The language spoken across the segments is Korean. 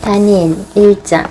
다니엘 1장.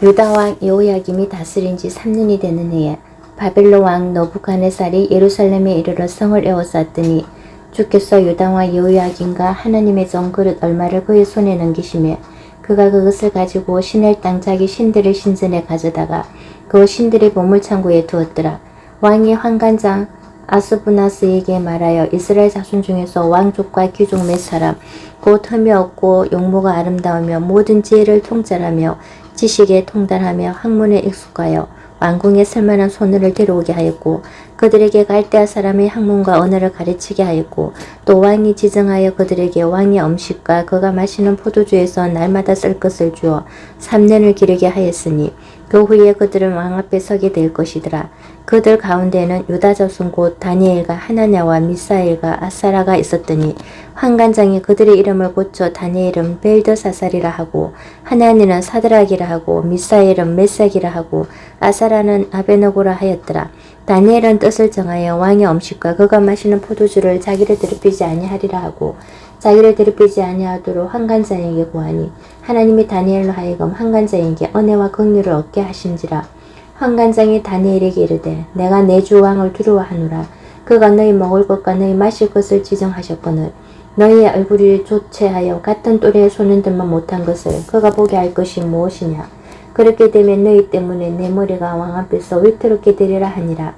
유다왕 여호야김이 다스린 지 3년이 되는 해에 바벨론 왕 느부갓네살이 예루살렘에 이르러 성을 에워쌌더니 주께서 유다왕 여호야김과 하나님의 종 그릇 얼마를 그의 손에 넘기시며 그가 그것을 가지고 시낼 땅 자기 신들의 신전에 가져다가 그 신들의 보물창고에 두었더라. 왕이 환관장 아스부나스에게 말하여 이스라엘 자손 중에서 왕족과 귀족 몇 사람 곧 흠이 없고 용모가 아름다우며 모든 지혜를 통찰하며 지식에 통달하며 학문에 익숙하여 왕궁에 쓸만한 손을 데려오게 하였고 그들에게 갈대아 사람의 학문과 언어를 가르치게 하였고 또 왕이 지정하여 그들에게 왕의 음식과 그가 마시는 포도주에서 날마다 쓸 것을 주어 3년을 기르게 하였으니 그 후에 그들은 왕 앞에 서게 될 것이더라. 그들 가운데는 유다 자손 곧 다니엘과 하나냐와 미사엘과 아사라가 있었더니 환관장이 그들의 이름을 고쳐 다니엘은 벨드사살이라 하고 하나니는 사드락이라 하고 미사엘은 메삭이라 하고 아사라는 아베너고라 하였더라. 다니엘은 뜻을 정하여 왕의 음식과 그가 마시는 포도주를 자기를 더럽히지 아니하리라 하고 자기를 더럽히지 아니하도록 환관장에게 구하니 하나님이 다니엘로 하여금 환관장에게 은혜와 긍휼을 얻게 하신지라. 환관장이 다니엘에게 이르되 내가 내 주 왕을 두려워하노라. 그가 너희 먹을 것과 너희 마실 것을 지정하셨거늘 너희의 얼굴이 조체하여 같은 또래의 소년들만 못한 것을 그가 보게 할 것이 무엇이냐. 그렇게 되면 너희 때문에 내 머리가 왕 앞에서 위태롭게 되리라 하니라.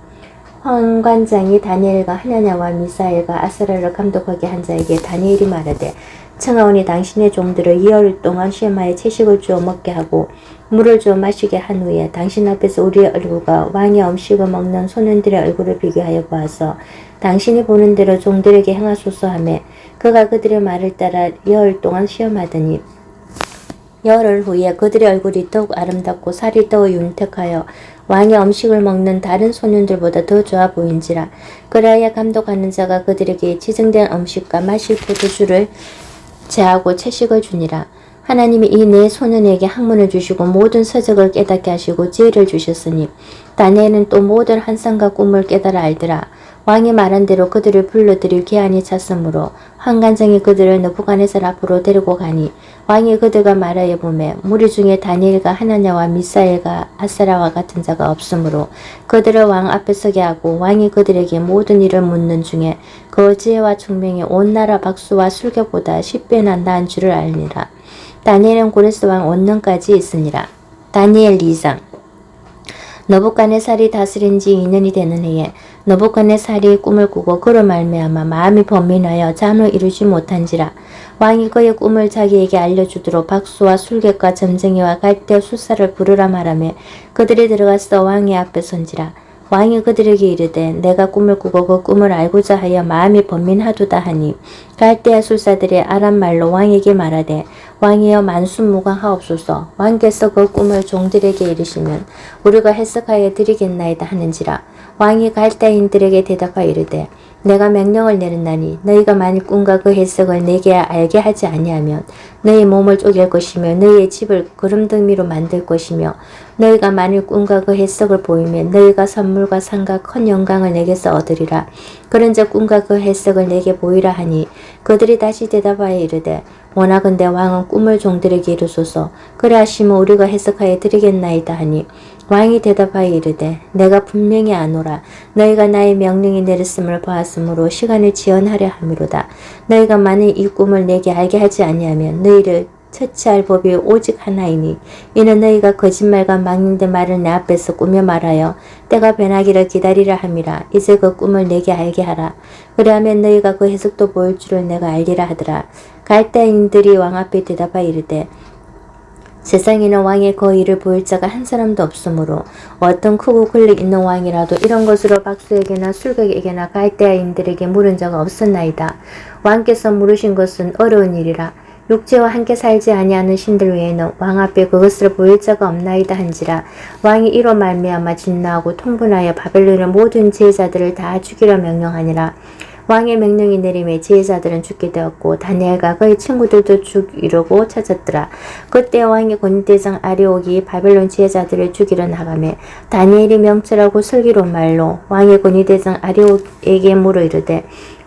환관장이 다니엘과 하나냐와 미사엘과 아스라를 감독하게 한 자에게 다니엘이 말하되 청하오니 당신의 종들을 2월 동안 시험하여 채식을 주어 먹게 하고 물을 주어 마시게 한 후에 당신 앞에서 우리의 얼굴과 왕의 음식을 먹는 소년들의 얼굴을 비교하여 보아서 당신이 보는 대로 종들에게 행하소서 하며 그가 그들의 말을 따라 2월 동안 시험하더니 열흘 후에 그들의 얼굴이 더욱 아름답고 살이 더욱 윤택하여 왕의 음식을 먹는 다른 소년들보다 더 좋아 보인지라. 그리하여 감독하는 자가 그들에게 지정된 음식과 마실 포도주를 제하고 채식을 주니라. 하나님이 이 네 소년에게 학문을 주시고 모든 서적을 깨닫게 하시고 지혜를 주셨으니 다니엘은 또 모든 환상과 꿈을 깨달아 알더라. 왕이 말한 대로 그들을 불러들일 기한이 찼으므로 환관장이 그들을 느부갓네살 앞으로 데리고 가니 왕이 그들과 말하여 보매 무리 중에 다니엘과 하나냐와 미사엘과 아사라와 같은 자가 없으므로 그들을 왕 앞에 서게 하고 왕이 그들에게 모든 일을 묻는 중에 그 지혜와 총명이 온 나라 박수와 술격보다 10배나 나은 줄을 알니라. 다니엘은 고레스 왕 5년까지 있으니라. 다니엘 2장. 느부갓네살이 다스린 지 2년이 되는 해에 느부갓네살이 꿈을 꾸고 그로 말미암아 마음이 번민하여 잠을 이루지 못한지라. 왕이 그의 꿈을 자기에게 알려주도록 박수와 술객과 점쟁이와 갈대 술사를 부르라 말하며 그들이 들어가서 왕의 앞에 선지라. 왕이 그들에게 이르되 내가 꿈을 꾸고 그 꿈을 알고자 하여 마음이 번민하도다 하니 갈대아 술사들의 아람 말로 왕에게 말하되 왕이여 만순무강하옵소서. 왕께서 그 꿈을 종들에게 이르시면 우리가 해석하여 드리겠나이다 하는지라. 왕이 갈대인들에게 대답하여 이르되 내가 명령을 내렸나니 너희가 만일 꿈과 그 해석을 내게 알게 하지 아니하면 너희 몸을 쪼갤 것이며 너희의 집을 거름더미로 만들 것이며 너희가 만일 꿈과 그 해석을 보이면 너희가 선물과 상과 큰 영광을 내게서 얻으리라. 그런즉 꿈과 그 해석을 내게 보이라 하니 그들이 다시 대답하여 이르되 원하건대 왕은 꿈을 종들에게 이루소서. 그리하시면 우리가 해석하여 드리겠나이다 하니 왕이 대답하여 이르되 내가 분명히 아노라. 너희가 나의 명령이 내렸음을 보았으므로 시간을 지연하려 함이로다. 너희가 만일 이 꿈을 내게 알게 하지 아니하면 너희를 처치할 법이 오직 하나이니 이는 너희가 거짓말과 망령된 말을 내 앞에서 꾸며 말하여 때가 변하기를 기다리라 함이라. 이제 그 꿈을 내게 알게 하라. 그리하면 너희가 그 해석도 보일 줄을 내가 알리라 하더라. 갈대인들이 왕 앞에 대답하여 이르되 세상에는 왕의 그 일을 보일 자가 한 사람도 없으므로 어떤 크고 권력 있는 왕이라도 이런 것으로 박수에게나 술객에게나 갈대아인들에게 물은 자가 없었나이다. 왕께서 물으신 것은 어려운 일이라. 육체와 함께 살지 아니하는 신들 외에는 왕 앞에 그것을 보일 자가 없나이다 한지라. 왕이 이로 말미암아 진노하고 통분하여 바벨론의 모든 지혜자들을 다 죽이려 명령하니라. 왕의 명령이 내림에 지혜자들은 죽게 되었고 다니엘과 그의 친구들도 죽이려고 찾았더라. 그때 왕의 권위대장 아리옥이 바벨론 지혜자들을 죽이려 나가매 다니엘이 명철하고 슬기로운 말로 왕의 권위대장 아리옥에게 물어 이르되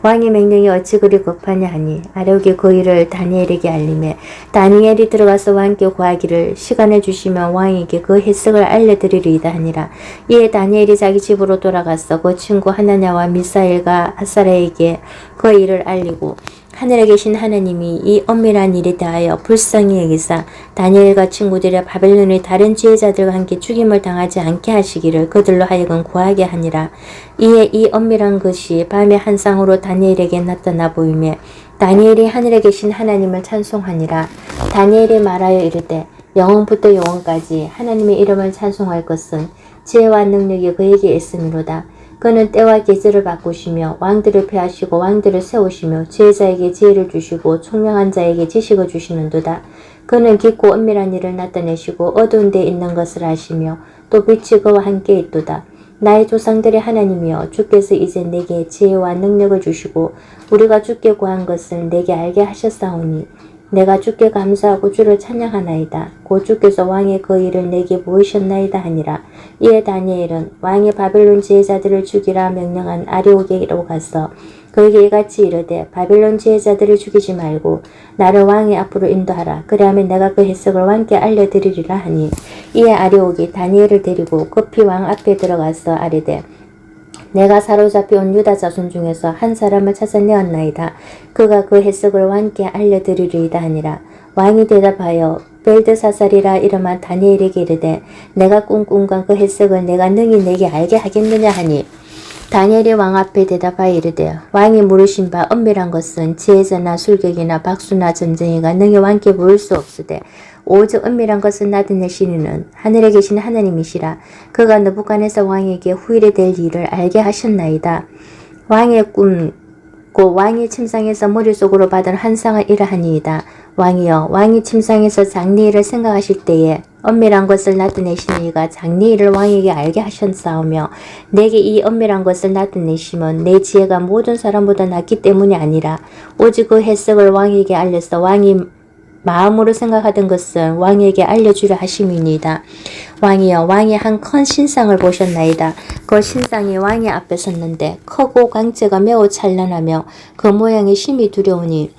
왕의 명령이 어찌 그리 급하냐 하니 아력이 그 일을 다니엘에게 알림해 다니엘이 들어가서 왕께 구하기를 시간을 주시면 왕에게 그 해석을 알려드리리이다 하니라. 이에 다니엘이 자기 집으로 돌아가서 그 친구 하나냐와 미사엘과 아사랴에게 그 일을 알리고 하늘에 계신 하나님이 이 엄밀한 일에 대하여 불쌍히 여기사 다니엘과 친구들의 바벨론의 다른 지혜자들과 함께 죽임을 당하지 않게 하시기를 그들로 하여금 구하게 하니라. 이에 이 엄밀한 것이 밤의 한상으로 다니엘에게 나타나 보이며 다니엘이 하늘에 계신 하나님을 찬송하니라. 다니엘이 말하여 이르되 영원부터 영원까지 하나님의 이름을 찬송할 것은 지혜와 능력이 그에게 있음이로다. 그는 때와 계절을 바꾸시며 왕들을 폐하시고 왕들을 세우시며 지혜자에게 지혜를 주시고 총명한 자에게 지식을 주시는도다. 그는 깊고 은밀한 일을 나타내시고 어두운 데 있는 것을 아시며 또 빛이 그와 함께 있도다. 나의 조상들의 하나님이여 주께서 이제 내게 지혜와 능력을 주시고 우리가 주께 구한 것을 내게 알게 하셨사오니 내가 주께 감사하고 주를 찬양하나이다. 곧 주께서 왕의 그 일을 내게 보이셨나이다 하니라. 이에 다니엘은 왕이 바벨론 지혜자들을 죽이라 명령한 아리옥에로 가서 그에게 이같이 이르되 바벨론 지혜자들을 죽이지 말고 나를 왕의 앞으로 인도하라. 그리하면 내가 그 해석을 왕께 알려드리리라 하니 이에 아리옥이 다니엘을 데리고 급히 왕 앞에 들어가서 아뢰되 내가 사로잡혀 온 유다 자손 중에서 한 사람을 찾아내었나이다. 그가 그 해석을 왕께 알려드리리이다 하니라. 왕이 대답하여 벨드사살이라 이름한 다니엘에게 이르되 내가 꿈꾼 그 해석을 내가 능히 내게 알게 하겠느냐 하니 다니엘이 왕 앞에 대답하여 이르되 왕이 물으신 바 엄밀한 것은 지혜자나 술객이나 박수나 점쟁이가 능히 왕께 물을 수 없으되 오직 은밀한 것을 나타내시는 하늘에 계신 하나님이시라. 그가 느부갓네살 왕에게 후일에 될 일을 알게 하셨나이다. 왕의 꿈 곧 왕이 침상에서 머릿속으로 받은 환상을 이러하니이다. 왕이여 왕이 침상에서 장래일을 생각하실 때에 엄밀한 것을 나타내시는 이가 장래일을 왕에게 알게 하셨사오며 내게 이 엄밀한 것을 나타내시면 내 지혜가 모든 사람보다 낫기 때문이 아니라 오직 그 해석을 왕에게 알려서 왕이 마음으로 생각하던 것을 왕에게 알려주려 하심이니이다. 왕이여 왕이 한 큰 신상을 보셨나이다. 그 신상이 왕의 앞에 섰는데 크고 광채가 매우 찬란하며 그 모양이 심히 두려우니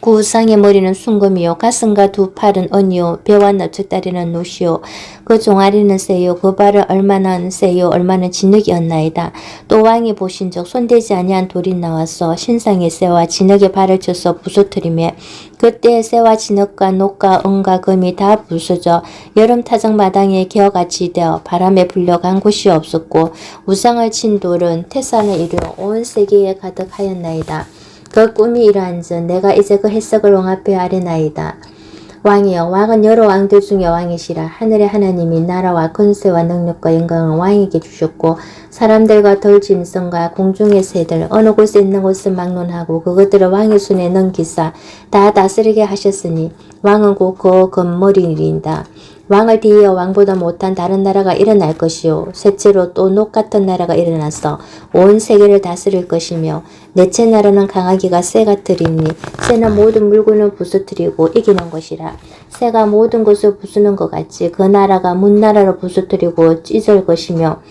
그 우상의 머리는 순금이요 가슴과 두 팔은 은이요 배와 넓적다리는 노시요 그 종아리는 새요 그 발은 얼마나 새요 얼마나 진흙이었나이다. 또 왕이 보신 적 손대지 아니한 돌이 나와서 신상의 새와 진흙에 발을 쳐서 부서뜨리며 그때 새와 진흙과 녹과 은과 금이 다 부서져 여름 타작 마당에 겨같이 되어 바람에 불려간 곳이 없었고 우상을 친 돌은 태산을 이루어 온 세계에 가득하였나이다. 그 꿈이 이러한즉 내가 이제 그 해석을 왕 앞에 아뢰나이다. 왕이여 왕은 여러 왕들 중에 왕이시라. 하늘의 하나님이 나라와 권세와 능력과 영광을 왕에게 주셨고 사람들과 덜 짐승과 공중의 새들 어느 곳에 있는 것을 막론하고 그것들을 왕의 손에 넘기사 다 다스리게 하셨으니 왕은 곧 그 건물이리이다. 왕을 뒤이어 왕보다 못한 다른 나라가 일어날 것이요 셋째로 또 녹 같은 나라가 일어나서 온 세계를 다스릴 것이며 넷째 나라는 강하기가 새 같으리니 새는 모든 물건을 부수뜨리고 이기는 것이라. 새가 모든 것을 부수는 것 같이 그 나라가 문나라를 부수뜨리고 찢을 것이며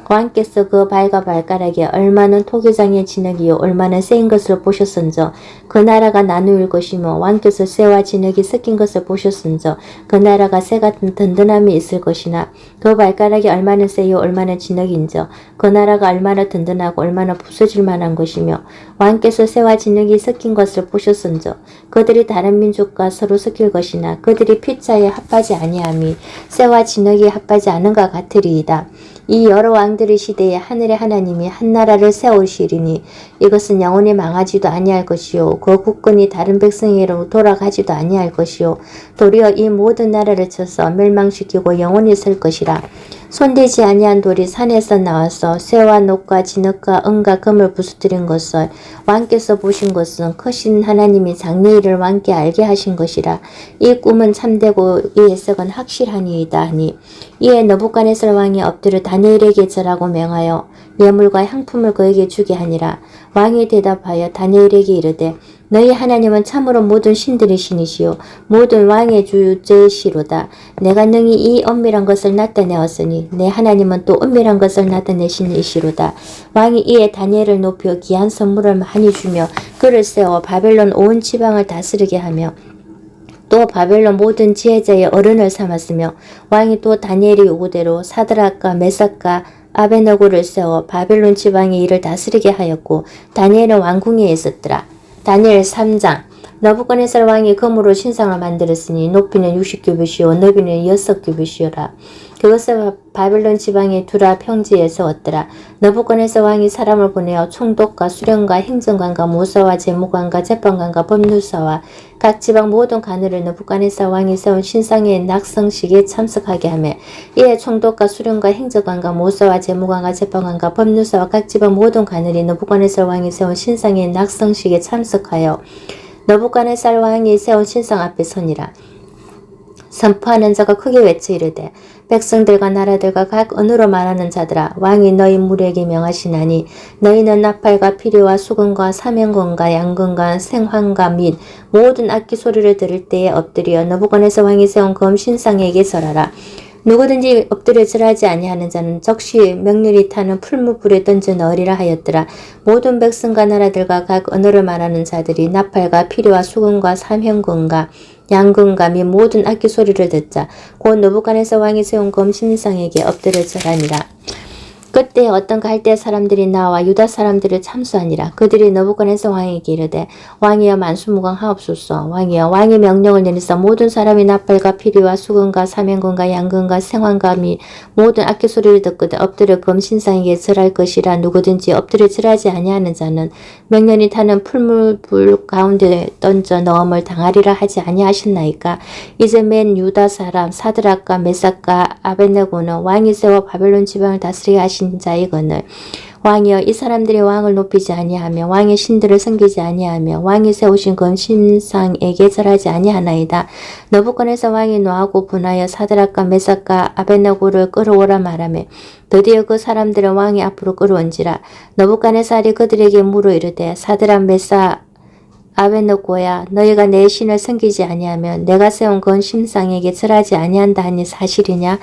왕께서 그 발과 발가락에 얼마는 토기장의 진흙이요 얼마나 새인 것을 보셨은저 그 나라가 나누일 것이며 왕께서 새와 진흙이 섞인 것을 보셨은저 그 나라가 새 같은 든든함이 있을 것이나 그 발가락이 얼마나 새요 얼마나 진흙인저 그 나라가 얼마나 든든하고 얼마나 부서질 만한 것이며 왕께서 새와 진흙이 섞인 것을 보셨은저 그들이 다른 민족과 서로 섞일 것이나 그들이 피자에 합하지 아니함이 새와 진흙이 합하지 않은 것 같으리이다. 이 여러 왕들의 시대에 하늘의 하나님이 한 나라를 세우시리니 이것은 영원히 망하지도 아니할 것이요 그 국권이 다른 백성에게로 돌아가지도 아니할 것이요 도리어 이 모든 나라를 쳐서 멸망시키고 영원히 설 것이라. 손대지 아니한 돌이 산에서 나와서 새와 녹과 진흙과 은과 금을 부수뜨린 것을 왕께서 보신 것은 크신 하나님이 장래일을 왕께 알게 하신 것이라. 이 꿈은 참되고 이 해석은 확실하니이다 하니 이에 느부갓네살 왕이 엎드려 다니엘에게 절하고 명하여 예물과 향품을 그에게 주게 하니라. 왕이 대답하여 다니엘에게 이르되 너희 하나님은 참으로 모든 신들의 신이시요 모든 왕의 주제시로다. 내가 능히 이 엄밀한 것을 나타내었으니 내 하나님은 또 엄밀한 것을 나타내시니시로다. 왕이 이에 다니엘을 높여 귀한 선물을 많이 주며 그를 세워 바벨론 온 지방을 다스리게 하며 또 바벨론 모든 지혜자의 어른을 삼았으며 왕이 또 다니엘의 요구대로 사드락과 메삭과 아베너고를 세워 바벨론 지방의 일을 다스리게 하였고 다니엘은 왕궁에 있었더라. 다니엘 3장. 너부갓네살 왕이 금으로 신상을 만들었으니 높이는 60규빗이요 너비는 6규빗이요라. 그것을 바벨론 지방의 두라 평지에 세웠더라. 너부갓네살 왕이 사람을 보내어 총독과 수령과 행정관과 모사와 재무관과 재판관과 법률사와 각 지방 모든 관을을 너부갓네살 왕이 세운 신상의 낙성식에 참석하게 하며 이에 총독과 수령과 행정관과 모사와 재무관과 재판관과 법률사와 각 지방 모든 관을이 너부갓네살 왕이 세운 신상의 낙성식에 참석하여 너부갓네살 왕이 세운 신상 앞에 서니라. 선포하는 자가 크게 외쳐 이르되 백성들과 나라들과 각 언어로 말하는 자들아 왕이 너희 무리에게 명하시나니 너희는 나팔과 피리와 수금과 사면금과 양금과 생황과 및 모든 악기 소리를 들을 때에 엎드려 너부갓네살 왕이 세운 검 신상에게 절하라. 누구든지 엎드려 절하지 아니하는 자는 적시 명렬히 타는 풀무불에 던져 넣으리라 하였더라. 모든 백성과 나라들과 각 언어를 말하는 자들이 나팔과 피리와 수금과 사면금과 양금과 및 모든 악기 소리를 듣자 곧 너부갓네살 왕이 세운 검 신상에게 엎드려 절하니라. 그때 어떤 갈대 사람들이 나와 유다 사람들을 참수하니라. 그들이 너부갓네살 왕에게 이르되 왕이여 만수무강하옵소서. 왕이여 왕이 명령을 내리사 모든 사람이 나팔과 피리와 수금과 사면금과 양금과 생황과 및 모든 악기 소리를 듣거든 엎드려 검신상에게 절할 것이라. 누구든지 엎드려 절하지 아니하는 자는 명령이 타는 풀무불 가운데 던져 넣음을 당하리라 하지 아니하셨나이까. 이제 맨 유다 사람 사드락과 메삭과 아벳네고는 왕이 세워 바벨론 지방을 다스리게 하신 자이거늘 왕이여 이 사람들이 왕을 높이지 아니하며 왕의 신들을 섬기지 아니하며 왕이 세우신 건 신상에게 절하지 아니하나이다. 너부갓네살 왕이 노하고 분하여 사드락과 메삭과 아벳네고를 끌어오라 말하며 드디어 그 사람들은 왕이 앞으로 끌어온지라. 너부갓네살이 그들에게 물어 이르되 사드락 메삭 아벳네고야 너희가 내 신을 섬기지 아니하면 내가 세운 건 신상에게 절하지 아니한다 하니 사실이냐.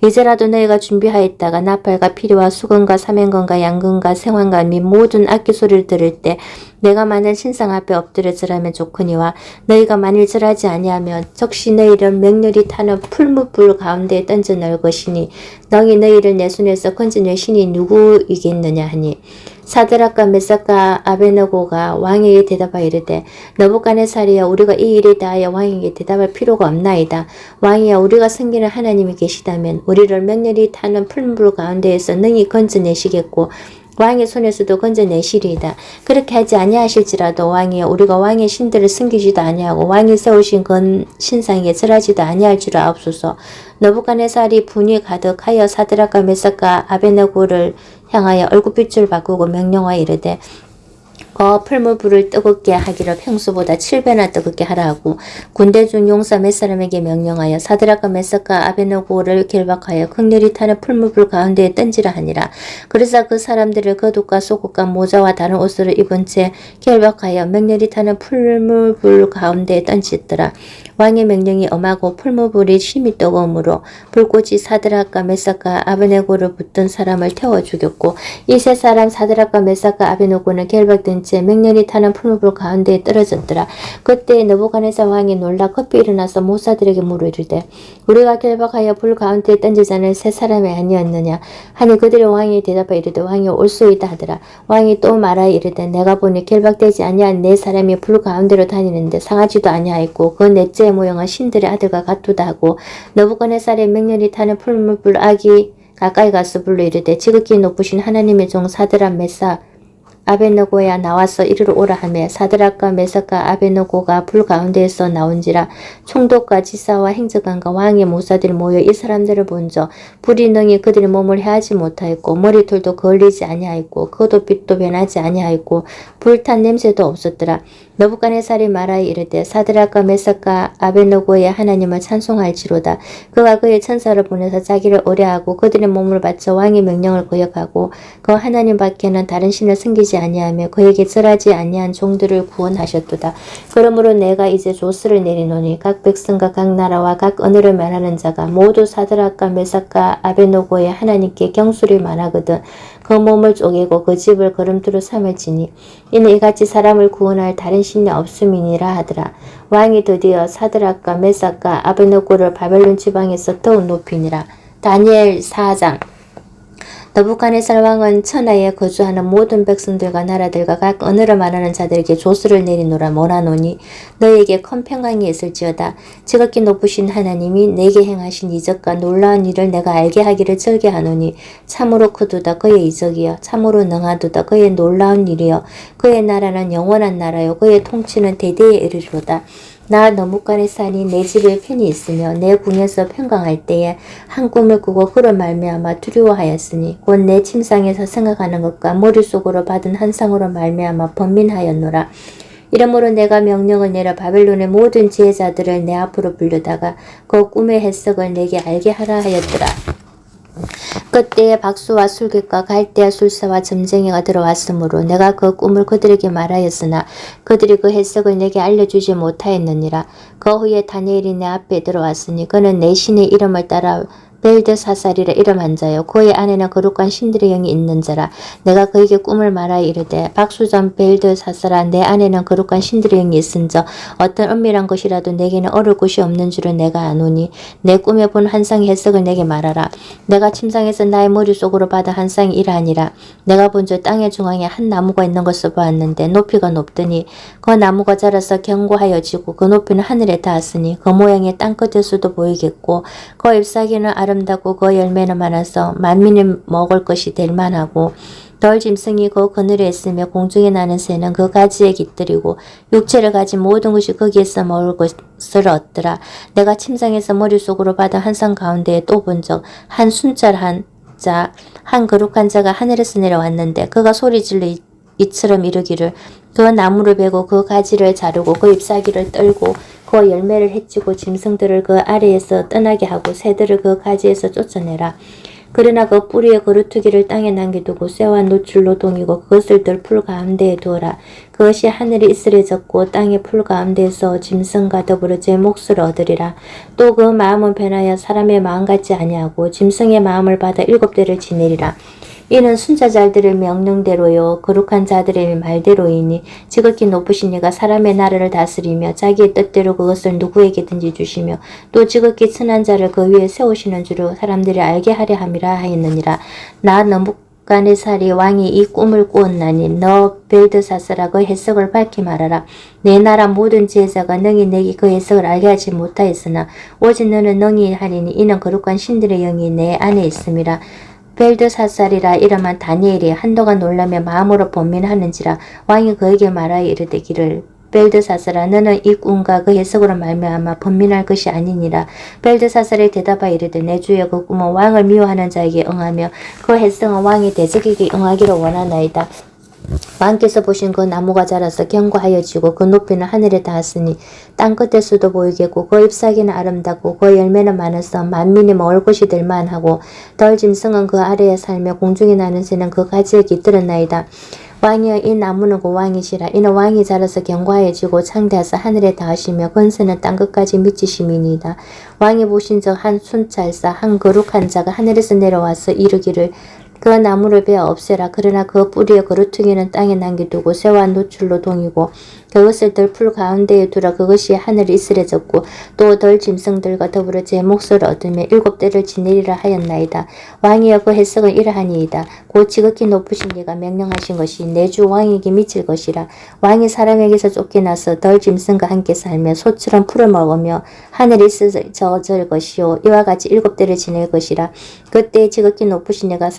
이제라도 너희가 준비하였다가 나팔과 피리와 수금과 사면금과 양금과 생황과 및 모든 악기 소리를 들을 때 내가 만일 신상 앞에 엎드려 절하면 좋거니와 너희가 만일 절하지 아니하면 적시 너희를 맹렬히 타는 풀무불 가운데에 던져 넣을 것이니 너희를 내 손에서 건져낼 신이 누구이겠느냐 하니 사드락과 메삭과 아베느고가 왕에게 대답하여 이르되 너부갓네살이여 우리가 이 일에 대하여 왕에게 대답할 필요가 없나이다. 왕이여 우리가 섬기는 하나님이 계시다면 우리를 맹렬히 타는 풀무불 가운데에서 능히 건져내시겠고 왕의 손에서도 건져내시리이다. 그렇게 하지 아니하실지라도 왕이여 우리가 왕의 신들을 섬기지도 아니하고 왕이 세우신 건 신상에 절하지도 아니할 줄 아옵소서. 너부갓네살이 분이 가득하여 사드락과 메삭과 아벳네고를 향하여 얼굴빛을 바꾸고 명령하여 이르되 풀무불을 뜨겁게 하기를 평소보다 7배나 뜨겁게 하라 하고 군대 중 용사 몇 사람에게 명령하여 사드락과 메삭과 아벳네고를 결박하여 극렬히 타는 풀무불 가운데에 던지라 하니라. 그러자 그 사람들을 겉옷과 속옷과 모자와 다른 옷을 입은 채 결박하여 맹렬히 타는 풀무불 가운데에 던지더라. 왕의 명령이 엄하고 풀무불이 심히 뜨거우므로 불꽃이 사드락과 메삭과 아벳네고를 붙든 사람을 태워 죽였고 이 세 사람 사드락과 메삭과 아벳네고는 결박된 채 맹렬히 타는 풀무불 가운데에 떨어졌더라. 그때 너부갓네살 왕이 놀라 급히 일어나서 모사들에게 물어 이르되 우리가 결박하여 불 가운데에 던지자는 세 사람이 아니었느냐 하니 그들이 왕이 대답하여 이르되 왕이 올소이다 하더라. 왕이 또 말하여 이르되 내가 보니 결박되지 아니한 네 사람이 불 가운데로 다니는데 상하지도 아니하였고 그 넷째 모형은 신들의 아들과 같도다 하고 너부갓네살의 맹렬히 타는 풀무불 악이 가까이 가서 불러 이르되 지극히 높으신 하나님의 종 사드락 메삭 아벳네고야 나와서 이리로 오라 하며 사드락과 메삭과 아벳네고가 불 가운데에서 나온지라. 총독과 지사와 행정관과 왕의 모사들이 모여 이 사람들을 본저 불이 능히 그들의 몸을 해하지 못하였고 머리털도 거울리지 아니하였고 겉옷빛도 변하지 아니하였고 불탄 냄새도 없었더라. 너부갓네살이 말하여 이르되 사드락과 메삭과 아벳네고의 하나님을 찬송할지로다. 그가 그의 천사를 보내서 자기를 의뢰하고 그들의 몸을 바쳐 왕의 명령을 거역하고 그 하나님 밖에는 다른 신을 섬기지 아뢰지 아니하며 그에게 절하지 아니한 종들을 구원하셨도다. 그러므로 내가 이제 조스를 내리노니 각 백성과 각 나라와 각 언어를 말하는 자가 모두 사드락과 메삭과 아베노고의 하나님께 경수를 말하거든 그 몸을 쪼개고 그 집을 거름투로 삼을지니 이는 이같이 사람을 구원할 다른 신이 없음이니라 하더라. 왕이 드디어 사드락과 메삭과 아베노고를 바벨론 지방에서 더욱 높이니라. 다니엘 4장. 너부갓네살 왕은 천하에 거주하는 모든 백성들과 나라들과 각 언어를 말하는 자들에게 조수를 내리노라 뭐라노니 너에게 큰 평강이 있을지어다. 지극히 높으신 하나님이 내게 행하신 이적과 놀라운 일을 내가 알게 하기를 즐겨하노니 참으로 크도다 그의 이적이여 참으로 능하도다 그의 놀라운 일이여 그의 나라는 영원한 나라요 그의 통치는 대대에 이르리로다. 나 너부갓네살이 내 집에 편히 있으며 내 궁에서 평강할 때에 한 꿈을 꾸고 그로 말미암아 두려워하였으니 곧 내 침상에서 생각하는 것과 머릿속으로 받은 환상으로 말미암아 번민하였노라. 이러므로 내가 명령을 내려 바벨론의 모든 지혜자들을 내 앞으로 불르다가 그 꿈의 해석을 내게 알게 하라 하였더라. 그때에 박수와 술객과 갈대아 술사와 점쟁이가 들어왔으므로 내가 그 꿈을 그들에게 말하였으나 그들이 그 해석을 내게 알려주지 못하였느니라. 그 후에 다니엘이 내 앞에 들어왔으니 그는 내 신의 이름을 따라 벨드사살이라 이름한 자요 그의 안에는 거룩한 신들의 영이 있는 자라. 내가 그에게 꿈을 말하여 이르되 박수전 벨드사살아 내 안에는 거룩한 신들의 영이 있은저 어떤 은밀한 것이라도 내게는 어려울 것이 없는 줄은 내가 아노니 내 꿈에 본 환상의 해석을 내게 말하라. 내가 침상에서 나의 머릿속으로 받은 환상이 이러하니라. 내가 본저 땅의 중앙에 한 나무가 있는 것을 보았는데 높이가 높더니 그 나무가 자라서 견고하여지고 그 높이는 하늘에 닿았으니 그 모양이 땅끝에서도 보이겠고 그 잎사귀는 아름답고 그 열매는 많아서 만민이 먹을 것이 될 만하고 덜 짐승이 그 그늘에 있으며 공중에 나는 새는 그 가지에 깃들이고 육체를 가진 모든 것이 거기에서 먹을 것을 얻더라. 내가 침상에서 머릿속으로 받은 환상 가운데에 또 본 적 한 순찰한 자, 한 거룩한 자가 하늘에서 내려왔는데 그가 소리질러 이처럼 이르기를 그 나무를 베고 그 가지를 자르고 그 잎사귀를 떨고 그 열매를 해치고 짐승들을 그 아래에서 떠나게 하고 새들을 그 가지에서 쫓아내라. 그러나 그 뿌리의 거루투기를 땅에 남겨두고 쇠와 노출로 동이고 그것을 들 풀 가운데에 두어라. 그것이 하늘이 이슬해졌고 땅의 풀 가운데에서 짐승과 더불어 제 몫을 얻으리라. 또 그 마음은 변하여 사람의 마음 같지 아니하고 짐승의 마음을 받아 7대를 지내리라. 이는 순자자들의 명령대로요 거룩한 자들의 말대로이니 지극히 높으신 이가 사람의 나라를 다스리며 자기의 뜻대로 그것을 누구에게든지 주시며 또 지극히 친한 자를 그 위에 세우시는 줄을 사람들이 알게 하려 함이라 하였느니라. 나 너부갓네살이 왕이 이 꿈을 꾸었나니 너 벨드사살아 그 해석을 밝히 말하라. 내 나라 모든 지혜자가 능히 내게 그 해석을 알게 하지 못하였으나 오직 너는 능히 하리니 이는 거룩한 신들의 영이 내 안에 있음이라. 벨드사살이라 이름한 다니엘이 한동안 놀라며 마음으로 번민하는지라. 왕이 그에게 말하여 이르되기를 벨드사살아 너는 이 꿈과 그 해석으로 말미암아 번민할 것이 아니니라. 벨드사살이 대답하여 이르되 내 주여 그 꿈은 왕을 미워하는 자에게 응하며 그 해석은 왕의 대적에게 응하기를 원하나이다. 왕께서 보신 그 나무가 자라서 견고하여지고 그 높이는 하늘에 닿았으니 땅끝에서도 보이겠고 그 잎사귀는 아름답고 그 열매는 많아서 만민이 먹을 것이 될 만하고 덜 짐승은 그 아래에 살며 공중에 나는 새는 그 가지에 깃들었나이다. 왕이여 이 나무는 그 왕이시라. 이는 왕이 자라서 견고하여지고 창대하사 하늘에 닿으시며 권세는 땅끝까지 미치심이니이다. 왕이 보신 적 한 순찰사 한 거룩한 자가 하늘에서 내려와서 이르기를 그 나무를 베어 없애라. 그러나 그 뿌리의 거루퉁이는 땅에 남겨두고 쇠와 노출로 동이고 그것을 들풀 가운데에 두라. 그것이 하늘이 이슬해졌고 또 덜 짐승들과 더불어 제 몫을 얻으며 7대를 지내리라 하였나이다. 왕이여 그 해석은 이러하니이다. 곧 지극히 높으신 이가 명령하신 것이 내 주 왕에게 미칠 것이라. 왕이 사람에게서 쫓겨나서 덜 짐승과 함께 살며 소처럼 풀을 먹으며 하늘이 이슬해질 것이요 이와 같이 7대를 지낼 것이라. 그때 지극히 높으신 이가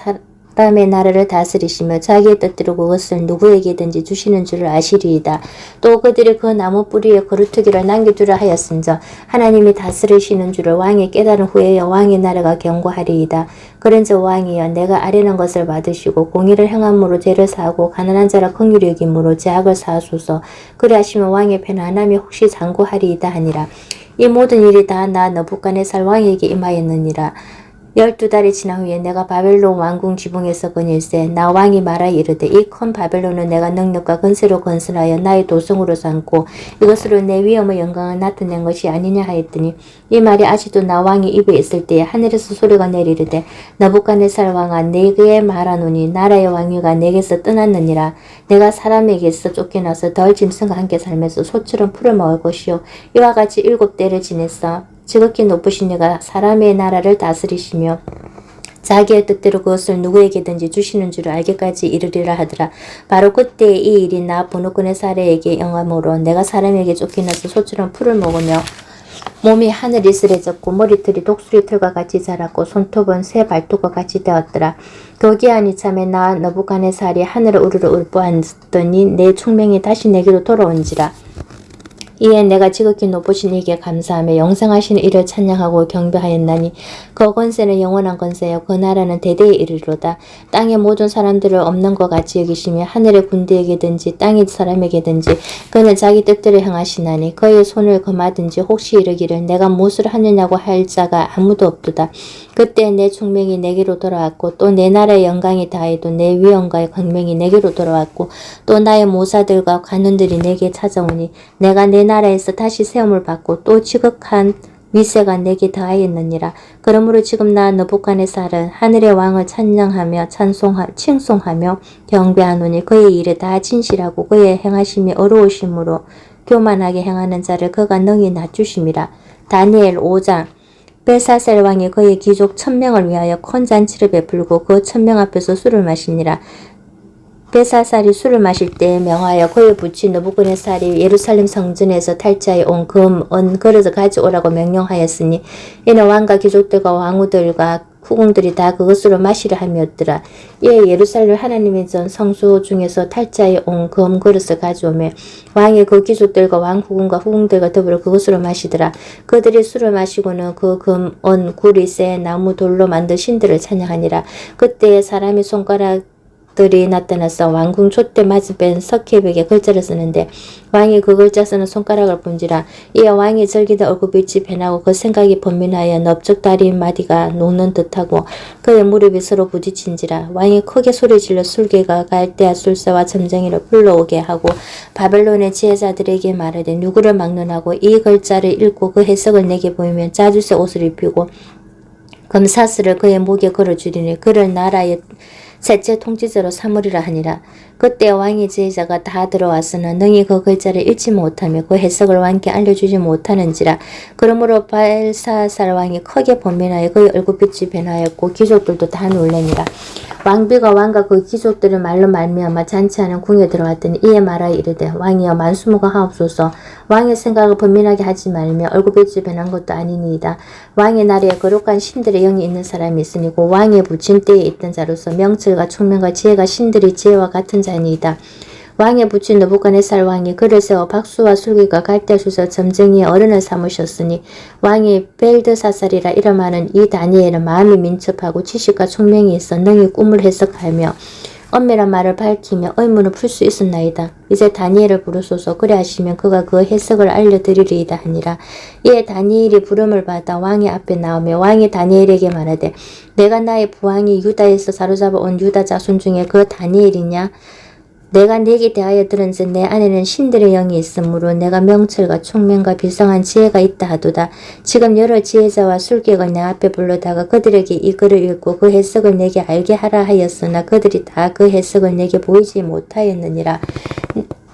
사람의 나라를 다스리시며 자기의 뜻대로 그것을 누구에게든지 주시는 줄을 아시리이다. 또 그들이 그 나무 뿌리에 거루투기를 남겨두라 하였은저 하나님이 다스리시는 줄을 왕이 깨달은 후에야 왕의 나라가 견고하리이다. 그런즉 왕이여 내가 아뢰는 것을 받으시고 공의를 행함으로 죄를 사하고 가난한 자라 긍휼히 여김으로 죄악을 사하소서. 그리하시면 왕의 편안함이 혹시 장구하리이다 하니라. 이 모든 일이 다 나 너부갓네살 왕에게 임하였느니라. 12달이 지난 후에 내가 바벨론 왕궁 지붕에서 거닐세 나 왕이 말하여 이르되 이 큰 바벨론은 내가 능력과 건세로 건설하여 나의 도성으로 삼고 이것으로 내 위엄의 영광을 나타낸 것이 아니냐 하였더니 이 말이 아직도 나 왕이 입에 있을 때에 하늘에서 소리가 내리르되 느부갓네살 왕아 내게 말하노니 나라의 왕위가 내게서 떠났느니라. 내가 사람에게서 쫓겨나서 덜 짐승과 함께 살면서 소처럼 풀을 먹을 것이요 이와 같이 7대를 지냈어. 지극히 높으신 이가 사람의 나라를 다스리시며 자기의 뜻대로 그것을 누구에게든지 주시는 줄을 알기까지 이르리라 하더라. 바로 그때 이 일이 나 부누고네살에게 영함으로 내가 사람에게 쫓겨나서 소처럼 풀을 먹으며 몸이 하늘이 쓰레졌고 머리털이 독수리 털과 같이 자랐고 손톱은 새 발톱과 같이 되었더라. 거기한 이참에 나 느부갓네살이 하늘을 우르르 울보았더니 내 총명이 다시 내게로 돌아온지라. 이에 내가 지극히 높으신 이에게 감사하며 영생하신 이를 찬양하고 경배하였나니 그 권세는 영원한 권세여 그 나라는 대대에 이르리로다. 땅의 모든 사람들을 없는 것 같이 여기시며 하늘의 군대에게든지 땅의 사람에게든지 그는 자기 뜻대로 행하시나니 그의 손을 금하든지 혹시 이르기를 내가 무엇을 하느냐고 할 자가 아무도 없도다. 그때 내 총명이 내게로 돌아왔고 또 내 나라의 영광이 다해도 내 위엄과 광명이 내게로 돌아왔고 또 나의 모사들과 관원들이 내게 찾아오니 내가 내 나라에서 다시 세움을 받고 또 지극한 위세가 내게 더하였느니라. 그러므로 지금 나 느부갓네살은 하늘의 왕을 찬양하며 칭송하며 경배하노니 그의 일에 다 진실하고 그의 행하심이 어려우심으로 교만하게 행하는 자를 그가 능히 낮추심이라. 다니엘 5장 벨사살 왕이 그의 귀족 1000명을 위하여 큰 잔치를 베풀고 그 1000명 앞에서 술을 마시니라. 벨사살이 술을 마실 때에 명하여 그의 부친 느부갓네살이 예루살렘 성전에서 탈취하여 온 금, 은, 그릇을 가져오라고 명령하였으니 이는 왕과 귀족들과 왕후들과 후궁들이 다 그것으로 마시려 함이었더라. 이에 예루살렘 하나님의 전 성소 중에서 탈취하여 온 금 그릇을 가져오며 왕이 그 귀족들과 왕 후궁과 후궁들과 더불어 그것으로 마시더라. 그들이 술을 마시고는 그 금, 은, 구리, 쇠, 나무, 돌로 만든 신들을 찬양하니라. 그때에 사람의 손가락 들이 나타나서 왕궁 촛대 맞은편 석회벽에 글자를 쓰는데 왕이 그 글자 쓰는 손가락을 본지라. 이에 왕이 절기다 얼굴빛이 변하고 그 생각이 번민하여 넓적 다리 마디가 녹는 듯하고 그의 무릎이 서로 부딪힌지라. 왕이 크게 소리질러 술개가 갈대아 술사와 점쟁이를 불러오게 하고 바벨론의 지혜자들에게 말하되 누구를 막론하고 이 글자를 읽고 그 해석을 내게 보이면 자주색 옷을 입히고 금사슬을 그의 목에 걸어주리니 그를 나라의 셋째 통치자로 삼으리라 하니라. 그때 왕의 지혜자가 다 들어왔으나 능히 그 글자를 읽지 못하며 그 해석을 왕께 알려주지 못하는지라. 그러므로 벨사살 왕이 크게 번민하여 그의 얼굴빛이 변하였고 귀족들도 다 놀라니라. 왕비가 왕과 그 귀족들을 말로 말미암아 잔치하는 궁에 들어왔더니 이에 말하여 이르되 왕이여 만수무강하옵소서. 왕의 생각을 번민하게 하지 말며 얼굴빛이 변한 것도 아니니이다. 왕의 나라에 거룩한 신들의 영이 있는 사람이 있으니 그 왕의 부친 때에 있던 자로서 명철과 총명과 지혜가 신들의 지혜와 같은 자니이다. 왕의 부친 느부갓네살 왕이 그를 세워 박수와 술기가 갈대아 술사 점쟁이의 어른을 삼으셨으니 왕이 벨드사살이라 이름하는 이 다니엘은 마음이 민첩하고 지식과 총명이 있어 능히 꿈을 해석하며 엄밀한 말을 밝히며 의문을 풀 수 있었나이다. 이제 다니엘을 부르소서. 그래 하시면 그가 그 해석을 알려드리리이다 하니라. 이에 다니엘이 부름을 받아 왕의 앞에 나오며 왕이 다니엘에게 말하되 내가 나의 부왕이 유다에서 사로잡아 온 유다 자손 중에 그 다니엘이냐? 내가 네게 대하여 들은즉 내 안에는 신들의 영이 있으므로 내가 명철과 총명과 비상한 지혜가 있다 하도다. 지금 여러 지혜자와 술객을 내 앞에 불러다가 그들에게 이 글을 읽고 그 해석을 내게 알게 하라 하였으나 그들이 다 그 해석을 내게 보이지 못하였느니라.